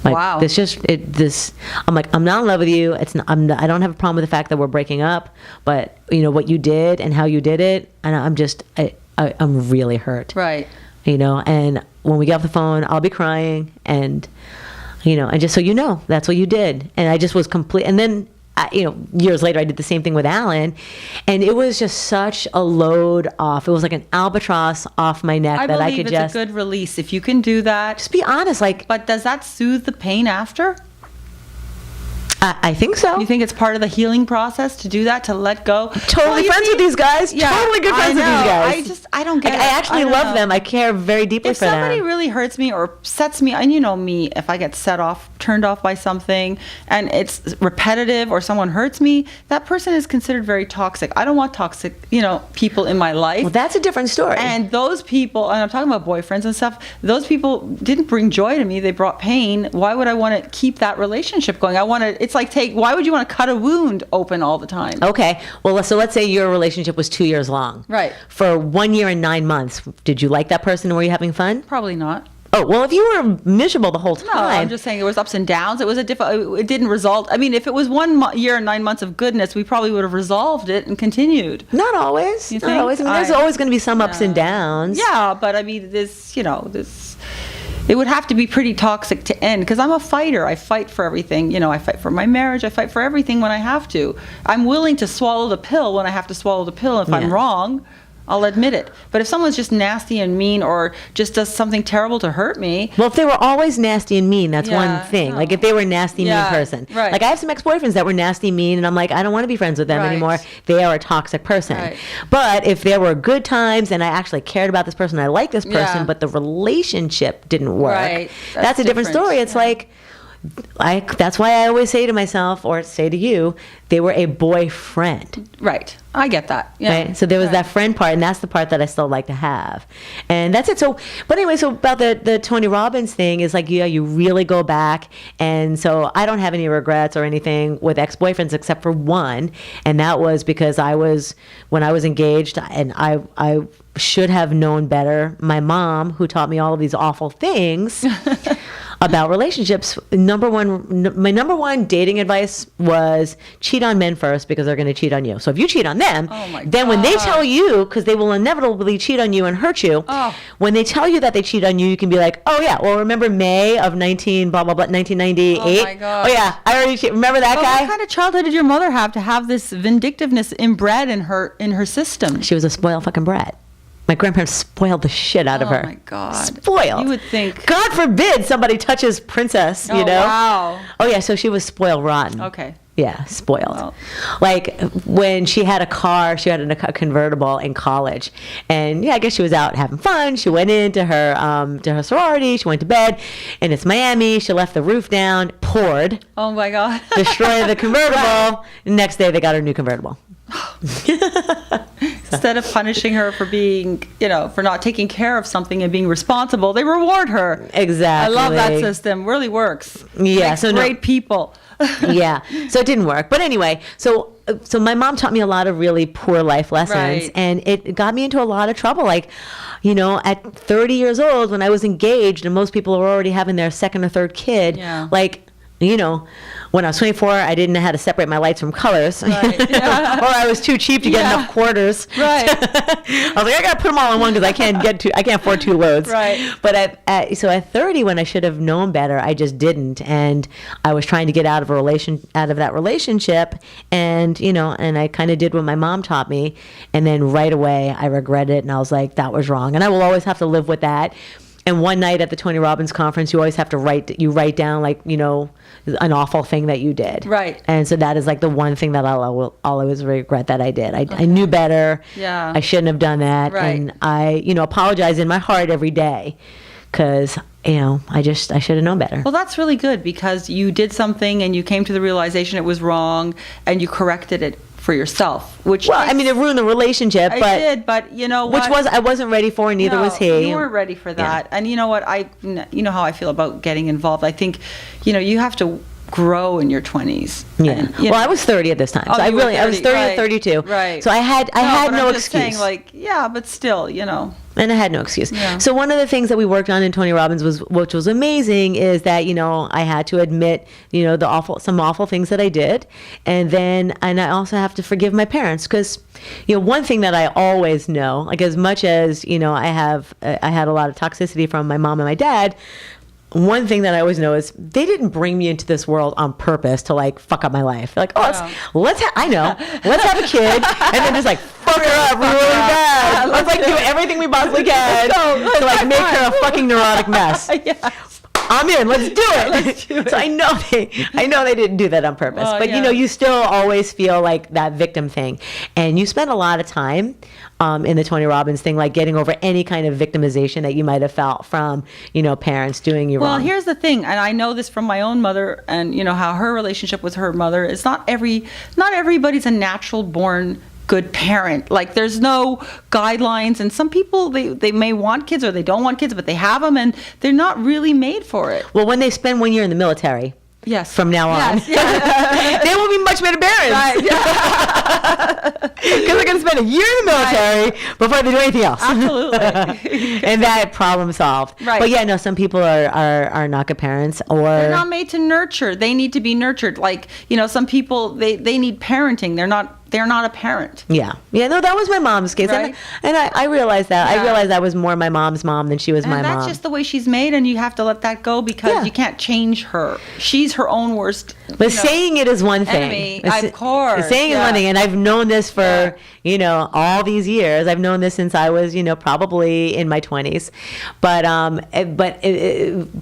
Like, wow. I'm like, I'm not in love with you. I don't have a problem with the fact that we're breaking up, but what you did and how you did it, and I'm really hurt. Right. And when we get off the phone, I'll be crying, and and just so that's what you did. And I just was complete. And then years later, I did the same thing with Alan, and it was just such a load off. It was like an albatross off my neck that I could believe it's a good release if you can do that. just be honest. Like, But does that soothe the pain after? I think so. You think it's part of the healing process to do that, to let go? Totally friends with these guys. Yeah, totally good friends with these guys. I don't get it. I actually don't love know. them. I care very deeply If for them. somebody really hurts me or sets me, and you know me, if I get turned off by something, and it's repetitive, or someone hurts me, that person is considered very toxic. I don't want toxic, people in my life. Well, that's a different story. And those people, and I'm talking about boyfriends and stuff, those people didn't bring joy to me. They brought pain. Why would I want to keep that relationship going? It's like why would you want to cut a wound open all the time? Okay. Well, so let's say your relationship was 2 years long. Right. For 1 year and 9 months, did you like that person? Were you having fun? Probably not. Oh, well, if you were miserable the whole time. No, I'm just saying it was ups and downs. It was it didn't result. I mean, if it was 1 year and 9 months of goodness, we probably would have resolved it and continued. Not always. You Not think? always. I mean, there's always going to be some ups and downs. Yeah, but I mean, it would have to be pretty toxic to end, because I'm a fighter. I fight for everything. I fight for my marriage. I fight for everything when I have to. I'm willing to swallow the pill when I have to swallow the pill. If I'm wrong, I'll admit it. But if someone's just nasty and mean, or just does something terrible to hurt me. Well, if they were always nasty and mean, that's one thing. No. Like if they were a nasty, mean person. Right. Like I have some ex-boyfriends that were nasty, mean, and I'm like, I don't want to be friends with them Right. anymore. They are a toxic person. Right. But if there were good times and I actually cared about this person, I like this person, Yeah. but the relationship didn't work. Right. That's a different story. It's like, that's why I always say to myself, or say to you, they were a boyfriend. Right. I get that. Yeah. Right? So there was that friend part, and that's the part that I still like to have. And that's it. So, but anyway, so about the Tony Robbins thing is like, you really go back. And so I don't have any regrets or anything with ex-boyfriends except for one. And that was because when I was engaged, and I should have known better. My mom, who taught me all of these awful things about relationships, my number one dating advice was cheat on men first, because they're going to cheat on you. So if you cheat on them, then when they tell you, because they will inevitably cheat on you and hurt you, when they tell you that they cheat on you, you can be like, oh yeah, well, remember May of 1998? Oh my God. Oh yeah, I already remember that guy. What kind of childhood did your mother have to have this vindictiveness inbred in her system? She was a spoiled fucking brat. My grandparents spoiled the shit out of her. Oh my God. Spoiled. You would think. God forbid somebody touches Princess, you know? Wow. Oh yeah, so she was spoiled rotten. Okay. Yeah, spoiled. Well. Like when she had a car, she had a convertible in college, and yeah, I guess she was out having fun. She went into her sorority. She went to bed, and it's Miami. She left the roof down, poured, Oh my God. destroyed the convertible. Right. Next day, they got her new convertible. Instead of punishing her for being, for not taking care of something and being responsible, they reward her. Exactly. I love that system. Really works. Yeah, Makes so great people. Yeah, so it didn't work. But anyway, so my mom taught me a lot of really poor life lessons, Right. and it got me into a lot of trouble. Like, at 30 years old, when I was engaged, and most people were already having their second or third kid, Yeah. like, when I was 24, I didn't know how to separate my lights from colors, Right, yeah. or I was too cheap to get Yeah. enough quarters. Right. I was like, I gotta put them all in one because I can't afford two loads. Right. But at 30, when I should have known better, I just didn't, and I was trying to get out of that relationship, and and I kind of did what my mom taught me, and then right away I regretted it, and I was like, that was wrong, and I will always have to live with that. And one night at the Tony Robbins conference, you always have to write down, like, an awful thing that you did. Right. And so that is like the one thing that I'll always regret that I did. I knew better. Yeah. I shouldn't have done that. Right. And I, apologize in my heart every day, because, I should have known better. Well, that's really good, because you did something and you came to the realization it was wrong and you corrected it for yourself, which it ruined the relationship, but I did, but you know what? I wasn't ready for, and neither was he. You weren't ready for that. And you know what? You know how I feel about getting involved. I think, you have to grow in your 20s. Yeah. And, well, I was 30 at this time. Oh, So you were I was 30 right, or 32. Right. So I had but no I'm just excuse. saying, but still, And I had no excuse. Yeah. So one of the things that we worked on in Tony Robbins which was amazing, is that, I had to admit, some awful things that I did. And I also have to forgive my parents, because, one thing that I always know, like, as much as, I had a lot of toxicity from my mom and my dad, one thing that I always know is they didn't bring me into this world on purpose to like fuck up my life. They're like, let's have a kid and then just like fuck her up really bad. Let's like do everything we possibly can to like make her a fucking neurotic mess. I'm in. Let's do it. So I know they didn't do that on purpose. But you know, you still always feel like that victim thing, and you spend a lot of time in the Tony Robbins thing, like getting over any kind of victimization that you might have felt from, you know, parents doing you wrong. Well, here's the thing, and I know this from my own mother, and you know how her relationship with her mother is not everybody's a natural born good parent. Like there's no guidelines, and some people they may want kids or they don't want kids, but they have them and they're not really made for it. Well, when they spend 1 year in the military, yes, from now on, they will be much better parents. Right. Because they're going to spend a year in the military before they do anything else. Absolutely. And that problem solved. Right. But yeah, no, some people are not good parents, or they're not made to nurture. They need to be nurtured. Like, you know, some people they need parenting. They're not a parent. Yeah. No, that was my mom's case. Right? And I realized that. Yeah. I realized I was more my mom's mom than she was my mom. And that's just the way she's made, and you have to let that go because you can't change her. She's her own worst. But saying it is one thing. Enemy, of course. Saying it is one thing, and I've known this for, you know, all these years. I've known this since I was, you know, probably in my 20s. But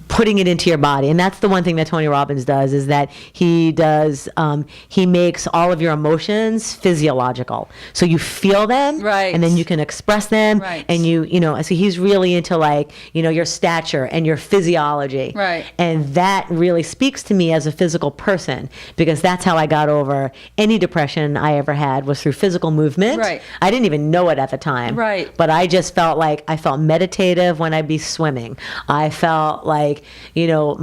putting it into your body, and that's the one thing that Tony Robbins does, is that he makes all of your emotions physiological, so you feel them, right, and then you can express them, right, and you know, so he's really into, like, you know, your stature and your physiology, right, and that really speaks to me as a physical person, because that's how I got over any depression I ever had, was through physical movement. Right. I didn't even know it at the time, right, but I just felt like I felt meditative when I'd be swimming. I felt like, you know,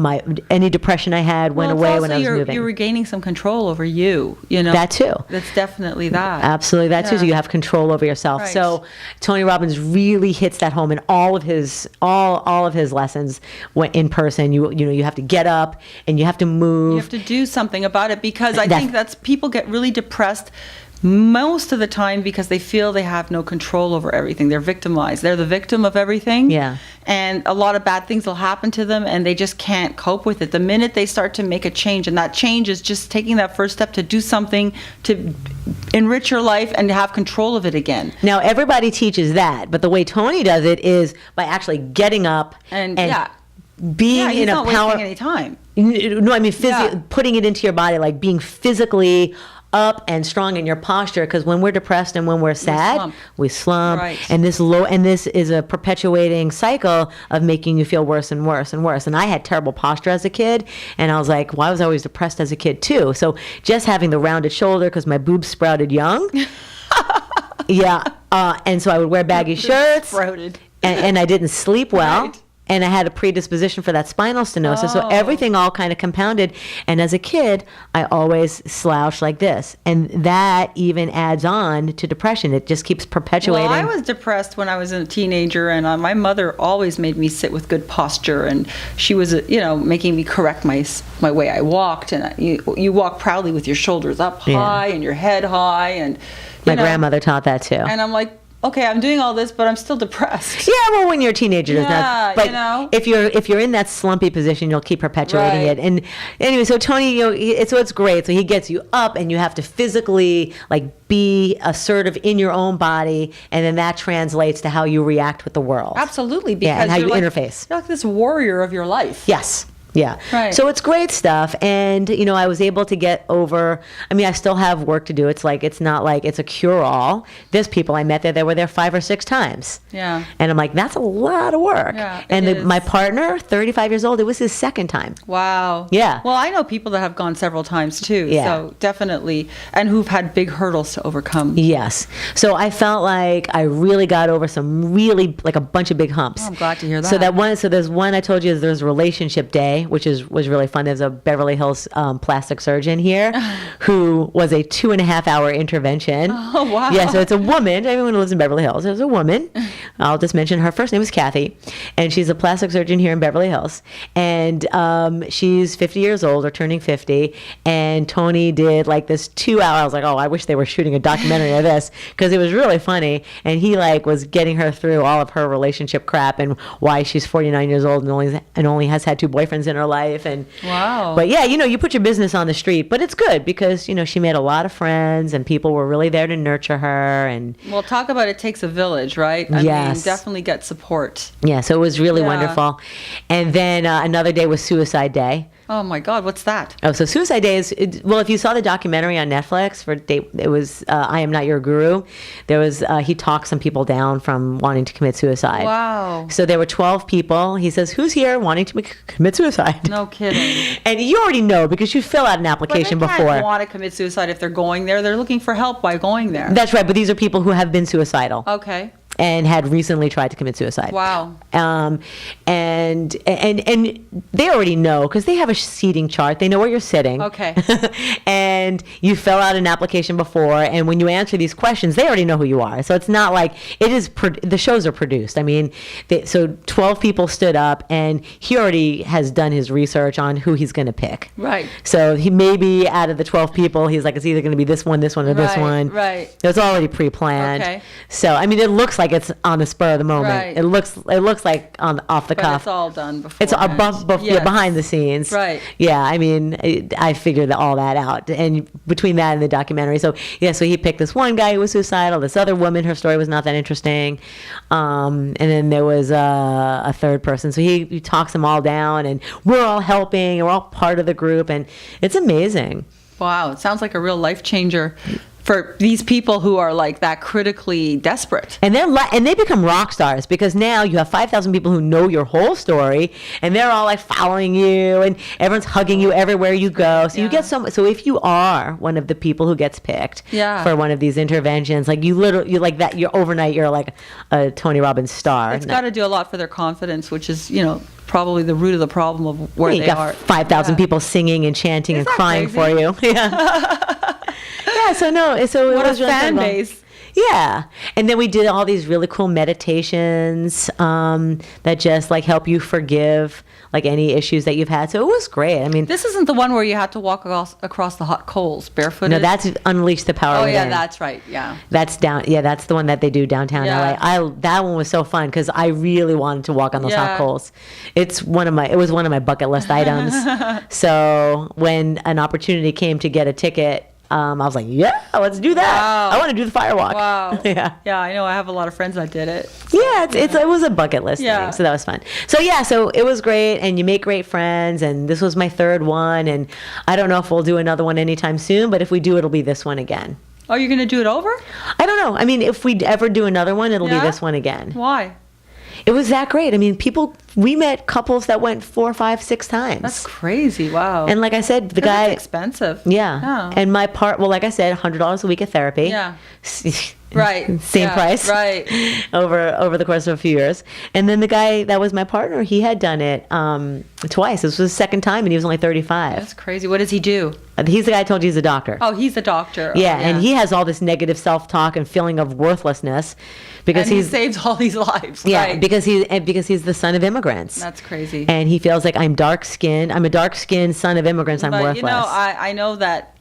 any depression I had went away when I was moving. You're regaining some control over you know. That too. That's definitely that. Absolutely, that too. So you have control over yourself. Right. So Tony Robbins really hits that home in all of his lessons. When in person, you know, you have to get up and you have to move. You have to do something about it, because I think that's people get really depressed most of the time because they feel they have no control over everything. They're victimized. They're the victim of everything. Yeah. And a lot of bad things will happen to them, and they just can't cope with it. The minute they start to make a change, and that change is just taking that first step to do something to enrich your life and to have control of it again. Now, everybody teaches that, but the way Tony does it is by actually getting up and being in a power. Wasting any time. No, I mean putting it into your body, like being physically up and strong in your posture, because when we're depressed and when we're sad, we slump. Right. And this is a perpetuating cycle of making you feel worse and worse and worse. And I had terrible posture as a kid, and I was like, well, I was always depressed as a kid too. So just having the rounded shoulder, because my boobs sprouted young. And so I would wear baggy shirts, and I didn't sleep well. Right. And I had a predisposition for that spinal stenosis. So everything all kind of compounded. And as a kid, I always slouched like this. And that even adds on to depression. It just keeps perpetuating. Well, I was depressed when I was a teenager, and my mother always made me sit with good posture. And she was, you know, making me correct my way I walked. And you walk proudly with your shoulders up high and your head high. And my grandmother taught that too. And I'm like, okay, I'm doing all this, but I'm still depressed. Yeah, well, when you're a teenager, it's not. But you know, if you're in that slumpy position, you'll keep perpetuating it. And anyway, so Tony, you know, it's great. So he gets you up, and you have to physically like be assertive in your own body, and then that translates to how you react with the world. Absolutely, because and how you interface. You're like this warrior of your life. Yes. Yeah. Right. So it's great stuff. And, you know, I was able to get over, I mean, I still have work to do. It's like, it's not like it's a cure-all. There's people I met there that were there 5 or 6 times. Yeah. And I'm like, that's a lot of work. Yeah, and my partner, 35 years old, it was his second time. Wow. Yeah. Well, I know people that have gone several times too. Yeah. So definitely, and who've had big hurdles to overcome. Yes. So I felt like I really got over some really, like a bunch of big humps. Oh, I'm glad to hear that. So there's one I told you, there's Relationship Day, which was really fun. There's a Beverly Hills plastic surgeon here who was a 2.5-hour intervention. Oh, wow. Yeah, so it's a woman. Everyone who lives in Beverly Hills. There's a woman I'll just mention her first name is Kathy, and she's a plastic surgeon here in Beverly Hills. And she's 50 years old, or turning 50. And Tony did like this 2 hour. I was like, oh, I wish they were shooting a documentary of this, because it was really funny. And he like was getting her through all of her relationship crap and why she's 49 years old and only has had 2 boyfriends in her life. And Wow. But yeah, you put your business on the street, but it's good because she made a lot of friends and people were really there to nurture her. And Well, talk about it takes a village, right? I Yes. mean, definitely get support. yeah, so it was really Yeah. wonderful. And then another day was Suicide Day. Oh my God, what's that? Oh, so Suicide Day is, well, if you saw the documentary on Netflix it was I Am Not Your Guru. There was, he talked some people down from wanting to commit suicide. Wow. So there were 12 people. He says, who's here wanting to commit suicide? No kidding. And you already know because you fill out an But application they before. can't want to commit suicide if they're going there. They're looking for help by going there. That's right, but these are people who have been suicidal Okay. and had recently tried to commit suicide. Wow. And they already know because they have a seating chart. They know where you're sitting. Okay. And you fill out an application before, and when you answer these questions, they already know who you are. So it's not like it is. The shows are produced. I mean, so 12 people stood up, and he already has done his research on who he's going to pick. Right. So he maybe out of the 12 people, he's like, it's either going to be this one, or this Right, one. right. It's already pre-planned. Okay. So I mean, it looks like it's on the spur of the moment. Right. It looks like off the But cuff. it's all done before. It's behind the scenes. Right. Yeah, I mean, I figured all that out, and between that and the documentary. So yeah, so he picked this one guy who was suicidal. This other woman, her story was not that interesting, and then there was a third person. So he talks them all down, and we're all helping, and we're all part of the group, and it's amazing. Wow. It sounds like a real life changer for these people who are like that critically desperate. And they become rock stars because now you have 5,000 people who know your whole story, and they're all like following you, and everyone's hugging you everywhere you go. So you get so if you are one of the people who gets picked for one of these interventions, like you're overnight, you're like a Tony Robbins star. It's got to do a lot for their confidence, which is, probably the root of the problem of where you they got are. 5,000 people singing and chanting and crying for you. Yeah. Yeah. So it What a was really fan fun. base. Yeah. And then we did all these really cool meditations that just like help you forgive like any issues that you've had. So it was great. I mean, This isn't the one where you had to walk across the hot coals barefooted. no, that's Unleash the Power Oh Within. yeah, that's right. Yeah. That's that's the one that they do downtown Yeah. LA. That one was so fun because I really wanted to walk on those hot Yeah. coals. It was one of my bucket list items. So when an opportunity came to get a ticket, I was like, yeah, let's do that. Wow. I want to do the firewalk. Wow. Yeah. Yeah, I know. I have a lot of friends that did it. Yeah, it was a bucket list Yeah. thing, so that was fun. So yeah, so it was great, and you make great friends, and this was my third one, and I don't know if we'll do another one anytime soon, but if we do, it'll be this one again. Oh, you're going to do it over? I don't know. I mean, if we ever do another one, it'll be Yeah? this one again. Why? It was that great. I mean, we met couples that went 4, 5, 6 times. That's crazy. Wow. And like I said, the 'Cause guy, it's expensive. yeah. Oh. And my like I said, $100 a week of therapy. Yeah. Right. Same Yeah, price. right. Over the course of a few years. And then the guy that was my partner, he had done it twice. This was his second time, and he was only 35. That's crazy. What does he do? He's the guy I told you he's a doctor. Oh, he's a doctor. Oh, Yeah, and he has all this negative self-talk and feeling of worthlessness because and he he's saves all these lives. yeah, Right. because he's the son of immigrants. That's crazy. And he feels like I'm dark-skinned. I'm a dark-skinned son of immigrants. I'm But worthless. I know that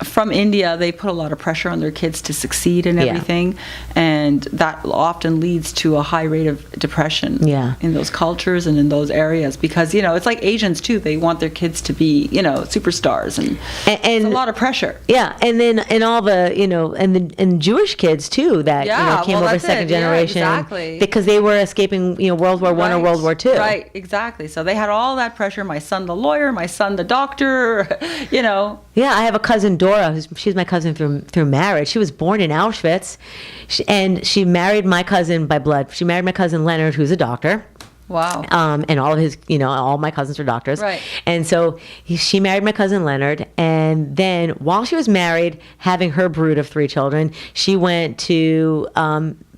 from India, they put a lot of pressure on their kids to succeed in Yeah. everything, and that often leads to a high rate of depression Yeah. in those cultures and in those areas, because it's like Asians too. They want their kids to be superstars, and it's a lot of pressure. Yeah, and then and all the and Jewish kids too that Yeah, came well, over that's second it. Yeah, generation exactly. because they were escaping World War I or Right. World War II. Right, exactly. So they had all that pressure. My son, the lawyer. My son, the doctor. Yeah, I have a cousin, Dora, she's my cousin through marriage. She was born in Auschwitz, and she married my cousin by blood. She married my cousin Leonard, who's a doctor. Wow. And all of his, all my cousins are doctors. Right. And so she married my cousin Leonard. And then while she was married, having her brood of 3 children, she went to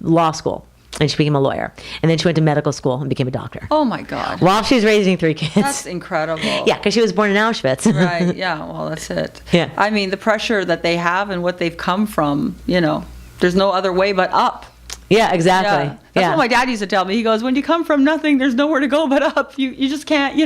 law school. And she became a lawyer. And then she went to medical school and became a doctor. Oh my God. While she was raising 3 kids. That's incredible. Yeah, because she was born in Auschwitz. Right. Yeah. Well, that's it. Yeah. I mean, the pressure that they have and what they've come from, there's no other way but up. Yeah, exactly. Yeah. That's Yeah. what my dad used to tell me. He goes, when you come from nothing, there's nowhere to go but up. You just can't,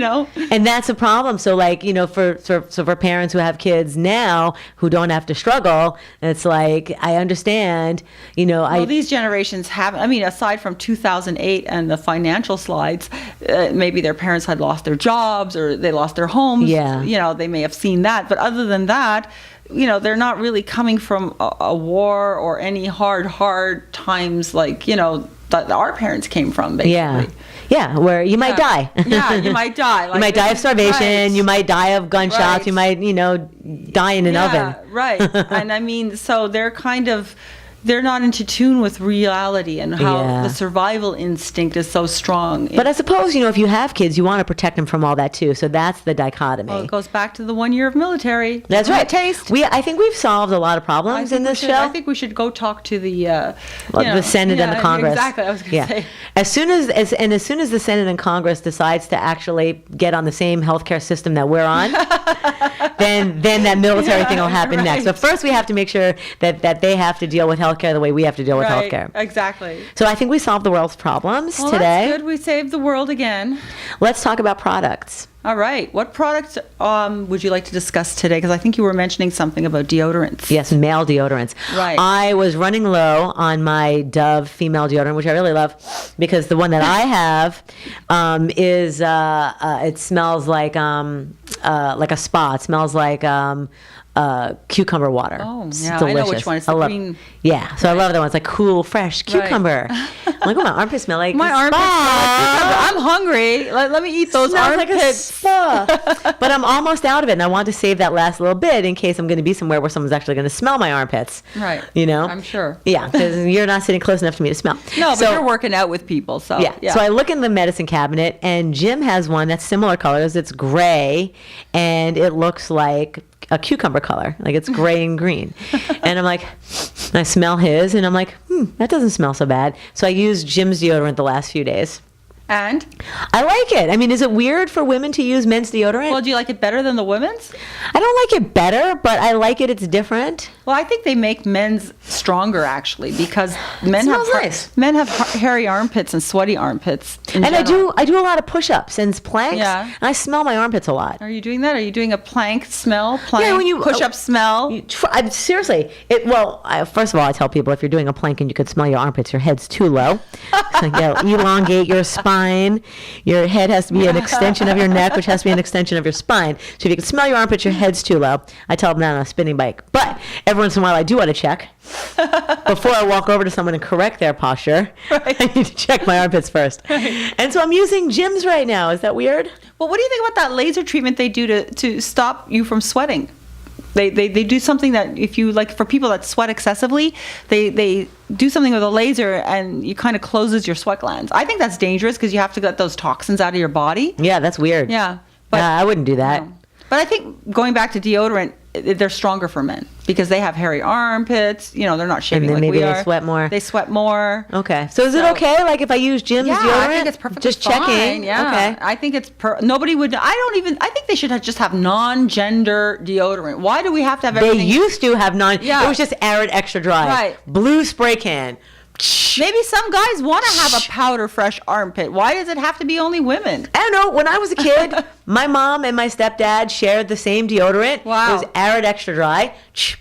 And that's a problem. So like, for parents who have kids now who don't have to struggle, it's like, I understand, Well, these generations haven't. I mean, aside from 2008 and the financial slides, maybe their parents had lost their jobs or they lost their homes. Yeah. They may have seen that. But other than that, they're not really coming from a war or any hard times like, that our parents came from, basically. Yeah, where you might die. Yeah, you might die. You might die of starvation. Right. You might die of gunshots. Right. You might, die in an oven. Right. And I mean, so they're not into tune with reality and how the survival instinct is so strong. But I suppose, if you have kids, you want to protect them from all that too. So that's the dichotomy. Well, it goes back to the 1 year of military. That's right. Taste. I think we've solved a lot of problems in this show. I think we should go talk to the Senate and the Congress. Exactly. I was going to say. As soon as the Senate and Congress decides to actually get on the same healthcare system that we're on, then that military thing will happen next. But first, we have to make sure that they have to deal with healthcare the way we have to deal with healthcare. Exactly. So I think we solved the world's problems today. That's good. We saved the world again. Let's talk about products. All right. What products would you like to discuss today? Because I think you were mentioning something about deodorants. Yes, male deodorants. Right. I was running low on my Dove female deodorant, which I really love, because the one that I have is it smells like a spa. It smells like cucumber water. Oh, it's yeah, delicious. I know which one. It's the green. Yeah, so I love that one. It's like cool, fresh cucumber. I'm like, oh, my armpits smell like My a armpits spa. smell like cucumber. I'm hungry. Let me eat those Smells armpits. like a spa. But I'm almost out of it, and I want to save that last little bit in case I'm going to be somewhere where someone's actually going to smell my armpits. Right. I'm sure. Yeah, because you're not sitting close enough to me to smell. No, but you're working out with people, so. Yeah. So I look in the medicine cabinet, and Jim has one that's similar colors. It's gray, and it looks like a cucumber color, like it's gray and green. And I'm like, I smell his, and I'm like, that doesn't smell so bad. So I used Jim's deodorant the last few days. And? I like it. I mean, is it weird for women to use men's deodorant? Well, do you like it better than the women's? I don't like it better, but I like it. It's different. Well, I think they make men's stronger, actually, because men Smells nice. Men have hairy armpits and sweaty armpits. And general. I do a lot of push-ups and planks. Yeah. And I smell my armpits a lot. Are you doing that? Are you doing a plank smell? Yeah, when you push-up smell? Seriously. First of all, I tell people if you're doing a plank and you could smell your armpits, your head's too low. So you gotta elongate your spine. Your head has to be an extension of your neck, which has to be an extension of your spine. So if you can smell your armpits, your head's too low. I tell them that on a spinning bike. But every once in a while, I do want to check. Before I walk over to someone and correct their posture, right. I need to check my armpits first. Right. And so I'm using Jim's right now. Is that weird? Well, what do you think about that laser treatment they do to stop you from sweating? They do something that if you like for people that sweat excessively, they do something with a laser and you kind of closes your sweat glands. I think that's dangerous because you have to get those toxins out of your body. Yeah, that's weird. Yeah, but I wouldn't do that. No. But I think going back to deodorant, they're stronger for men because they have hairy armpits. They're not shaving and then like maybe we are. They sweat more. They sweat more. Okay. So is it okay? Like if I use Jim's deodorant? I think it's perfectly just fine. checking. Yeah. Okay. I think it's nobody would. I think they should just have non-gender deodorant. Why do we have to have everything? They used to have Yeah. It was just Arid Extra Dry. Right. Blue spray can. Maybe some guys want to have a powder fresh armpit. Why does it have to be only women? I don't know. When I was a kid, my mom and my stepdad shared the same deodorant. Wow. It was Arid Extra Dry.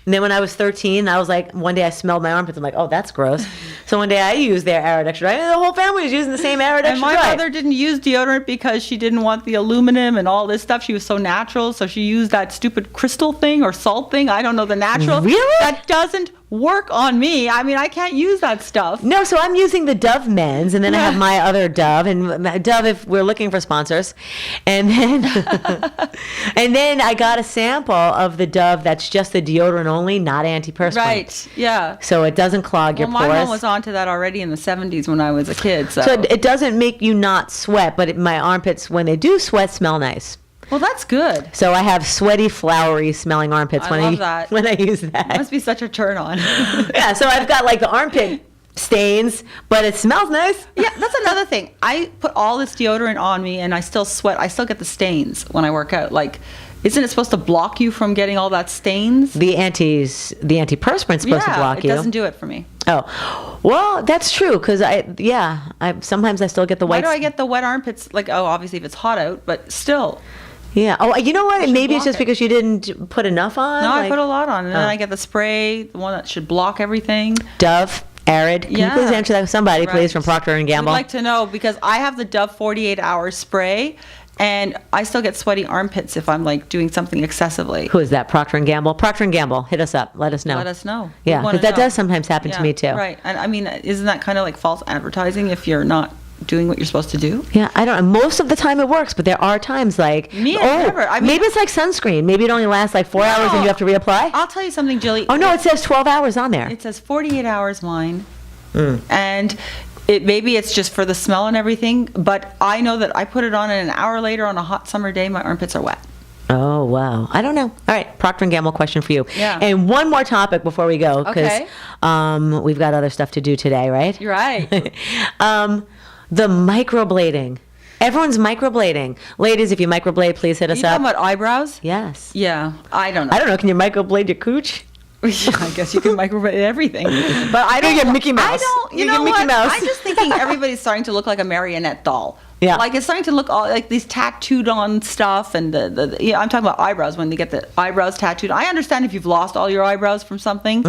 And then when I was 13, I was like, one day I smelled my armpits. I'm like, oh, that's gross. So one day I used their Arid Extra Dry. And the whole family was using the same Arid Extra Dry. And my mother didn't use deodorant because she didn't want the aluminum and all this stuff. She was so natural. So she used that stupid crystal thing or salt thing. I don't know, the natural. Really? That doesn't work on me. I mean, I can't use that stuff. No, so I'm using the Dove men's, and then I have my other Dove, and Dove, if we're looking for sponsors, and then and then I got a sample of the Dove that's just the deodorant only, not antiperspirant. Right. Yeah. So it doesn't clog your pores. My mom was onto that already in the 70s when I was a kid. So it doesn't make you not sweat, but my armpits, when they do sweat, smell nice. Well, that's good. So I have sweaty, flowery smelling armpits when I use that. It must be such a turn on. Yeah, so I've got like the armpit stains, but it smells nice. Yeah, that's another thing. I put all this deodorant on me and I still sweat. I still get the stains when I work out. Like, Isn't it supposed to block you from getting all that stains? The antiperspirant's supposed to block it you. doesn't do it for me. Oh, well, that's true because I sometimes I still get the Why white. do I get the wet armpits? Like, obviously if it's hot out, but still. Yeah. Oh, you know what? Maybe it's block just it. because you didn't put enough on. No, like, I put a lot on, and then I get the spray, the one that should block everything. Dove, Arid. Can you please answer that? Somebody, please, from Procter and Gamble. I'd like to know because I have the Dove 48-hour spray, and I still get sweaty armpits if I'm like doing something excessively. Who is that? Procter and Gamble. Procter and Gamble, hit us up. Let us know. Let us know. Yeah, because that does sometimes happen to me too. Right, and I mean, isn't that kind of like false advertising if you're not doing what you're supposed to do? Yeah, I don't. Most of the time it works, but there are times like never. I mean, maybe it's like sunscreen. Maybe it only lasts like 4 hours and you have to reapply. I'll tell you something, Jilly. Oh no, it says 12 hours on there. It says 48 hours mine, and maybe it's just for the smell and everything. But I know that I put it on, and an hour later on a hot summer day, my armpits are wet. Oh wow, I don't know. All right, Procter and Gamble question for you. Yeah. And one more topic before we go, because we've got other stuff to do today, right? You're right. The microblading. Everyone's microblading. Ladies, if you microblade, please hit us You up. talking about eyebrows? Yes. Yeah, I don't know. I don't know. Can you microblade your cooch? I guess you can microblade everything, but I don't get Mickey Mouse. I don't. You You know get Mickey what? Mouse. I'm just thinking everybody's starting to look like a marionette doll. Yeah. Like it's starting to look all like these tattooed on stuff, and I'm talking about eyebrows when they get the eyebrows tattooed. I understand if you've lost all your eyebrows from something,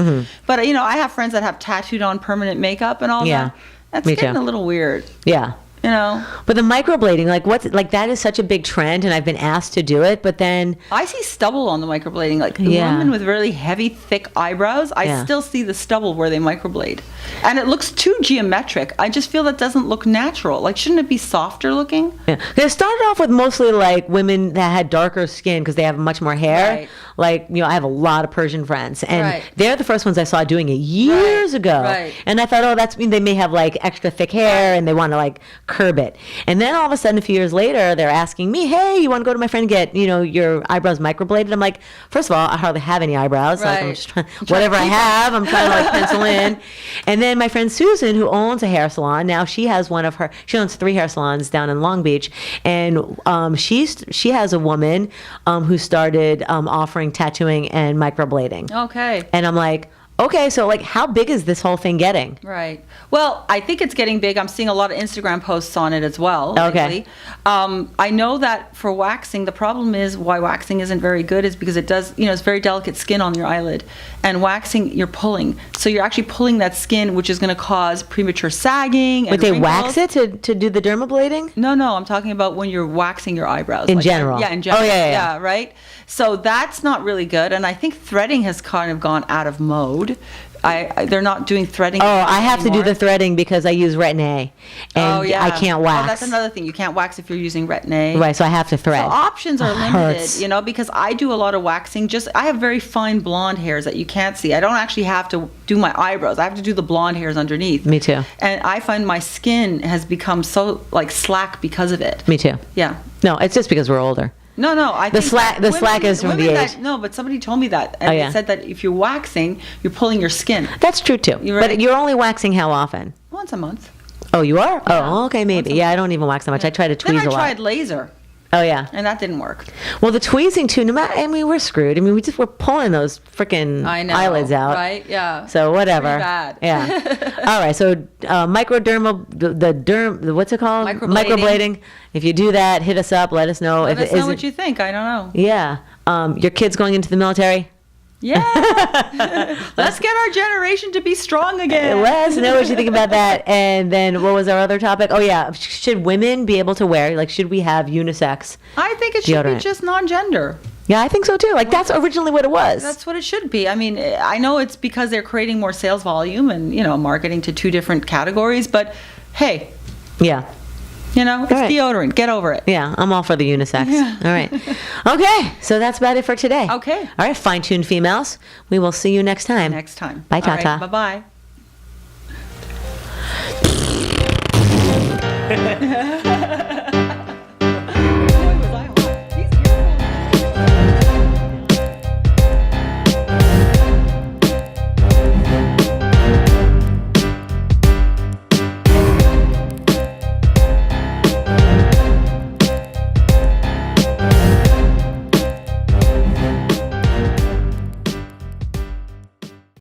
but I have friends that have tattooed on permanent makeup and all that. That's me getting too. a little weird. Yeah. But the microblading, that is such a big trend, and I've been asked to do it, but then I see stubble on the microblading. Like the women with really heavy, thick eyebrows, I still see the stubble where they microblade. And it looks too geometric. I just feel that doesn't look natural. Like, shouldn't it be softer looking? Yeah. They started off with mostly like women that had darker skin because they have much more hair. Right. Like, I have a lot of Persian friends, and Right. they're the first ones I saw doing it years ago. Right. And I thought, that's they may have like extra thick hair and they want to like curb it. And then all of a sudden, a few years later, they're asking me, "Hey, you want to go to my friend and get your eyebrows microbladed?" I'm like, first of all, I hardly have any eyebrows. Like, I'm Right. just whatever I have, I'm trying to like pencil in. And then my friend Susan, who owns a hair salon, now she has she owns 3 hair salons down in Long Beach, and she has a woman who started offering tattooing and microblading. Okay. And I'm like, okay, so like how big is this whole thing getting? Right. Well, I think it's getting big. I'm seeing a lot of Instagram posts on it as well. Okay. Lately. I know that for waxing, the problem is why waxing isn't very good is because it does, it's very delicate skin on your eyelid. And waxing, you're pulling. So you're actually pulling that skin, which is going to cause premature sagging. But and they wrinkles. wax it to do the dermablading? No, I'm talking about when you're waxing your eyebrows. In general. Yeah, in general. Oh, yeah. Right? So that's not really good. And I think threading has kind of gone out of mode. They're not doing threading. Oh, I have to do anymore. the threading because I use Retin-A, and I can't wax. Oh, that's another thing. You can't wax if you're using Retin-A. Right, so I have to thread. So options are limited, Hurts. because I do a lot of waxing. I have very fine blonde hairs that you can't see. I don't actually have to do my eyebrows. I have to do the blonde hairs underneath. Me too. And I find my skin has become so like slack because of it. Me too. Yeah. No, it's just because we're older. No, I The think slack- that the slack is from the women age. No, but somebody told me that, and they said that if you're waxing, you're pulling your skin That's true too. You're right. But you're only waxing how often? once a month. Oh, you are? Yeah. Oh, okay, maybe. Yeah, I don't even wax that much. I try to tweeze Then a I lot. tried laser, Oh, yeah. and that didn't work. Well, the tweezing too. We're screwed. We're pulling those freaking I know, eyelids out. right? Yeah. So whatever. Pretty bad. Yeah. All right. So what's it called? Microblading. If you do that, hit us up. Let us know Let if us it know isn't. what you think. I don't know. Yeah. Your kids going into the military? Yeah. Let's get our generation to be strong again. Let us know what you think about that. And then what was our other topic? Oh, yeah. Should women be able to wear, should we have unisex? I think it should be Deodorant. just non-gender. Yeah, I think so too. That's originally what it was. That's what it should be. I mean, I know it's because they're creating more sales volume and, marketing to 2 different categories, but hey, Yeah. it's right. deodorant. Get over it. Yeah, I'm all for the unisex. Yeah. All right. Okay, so that's about it for today. Okay. All right, fine-tuned females. We will see you next time. Next time. Bye, All right, Tata. bye-bye.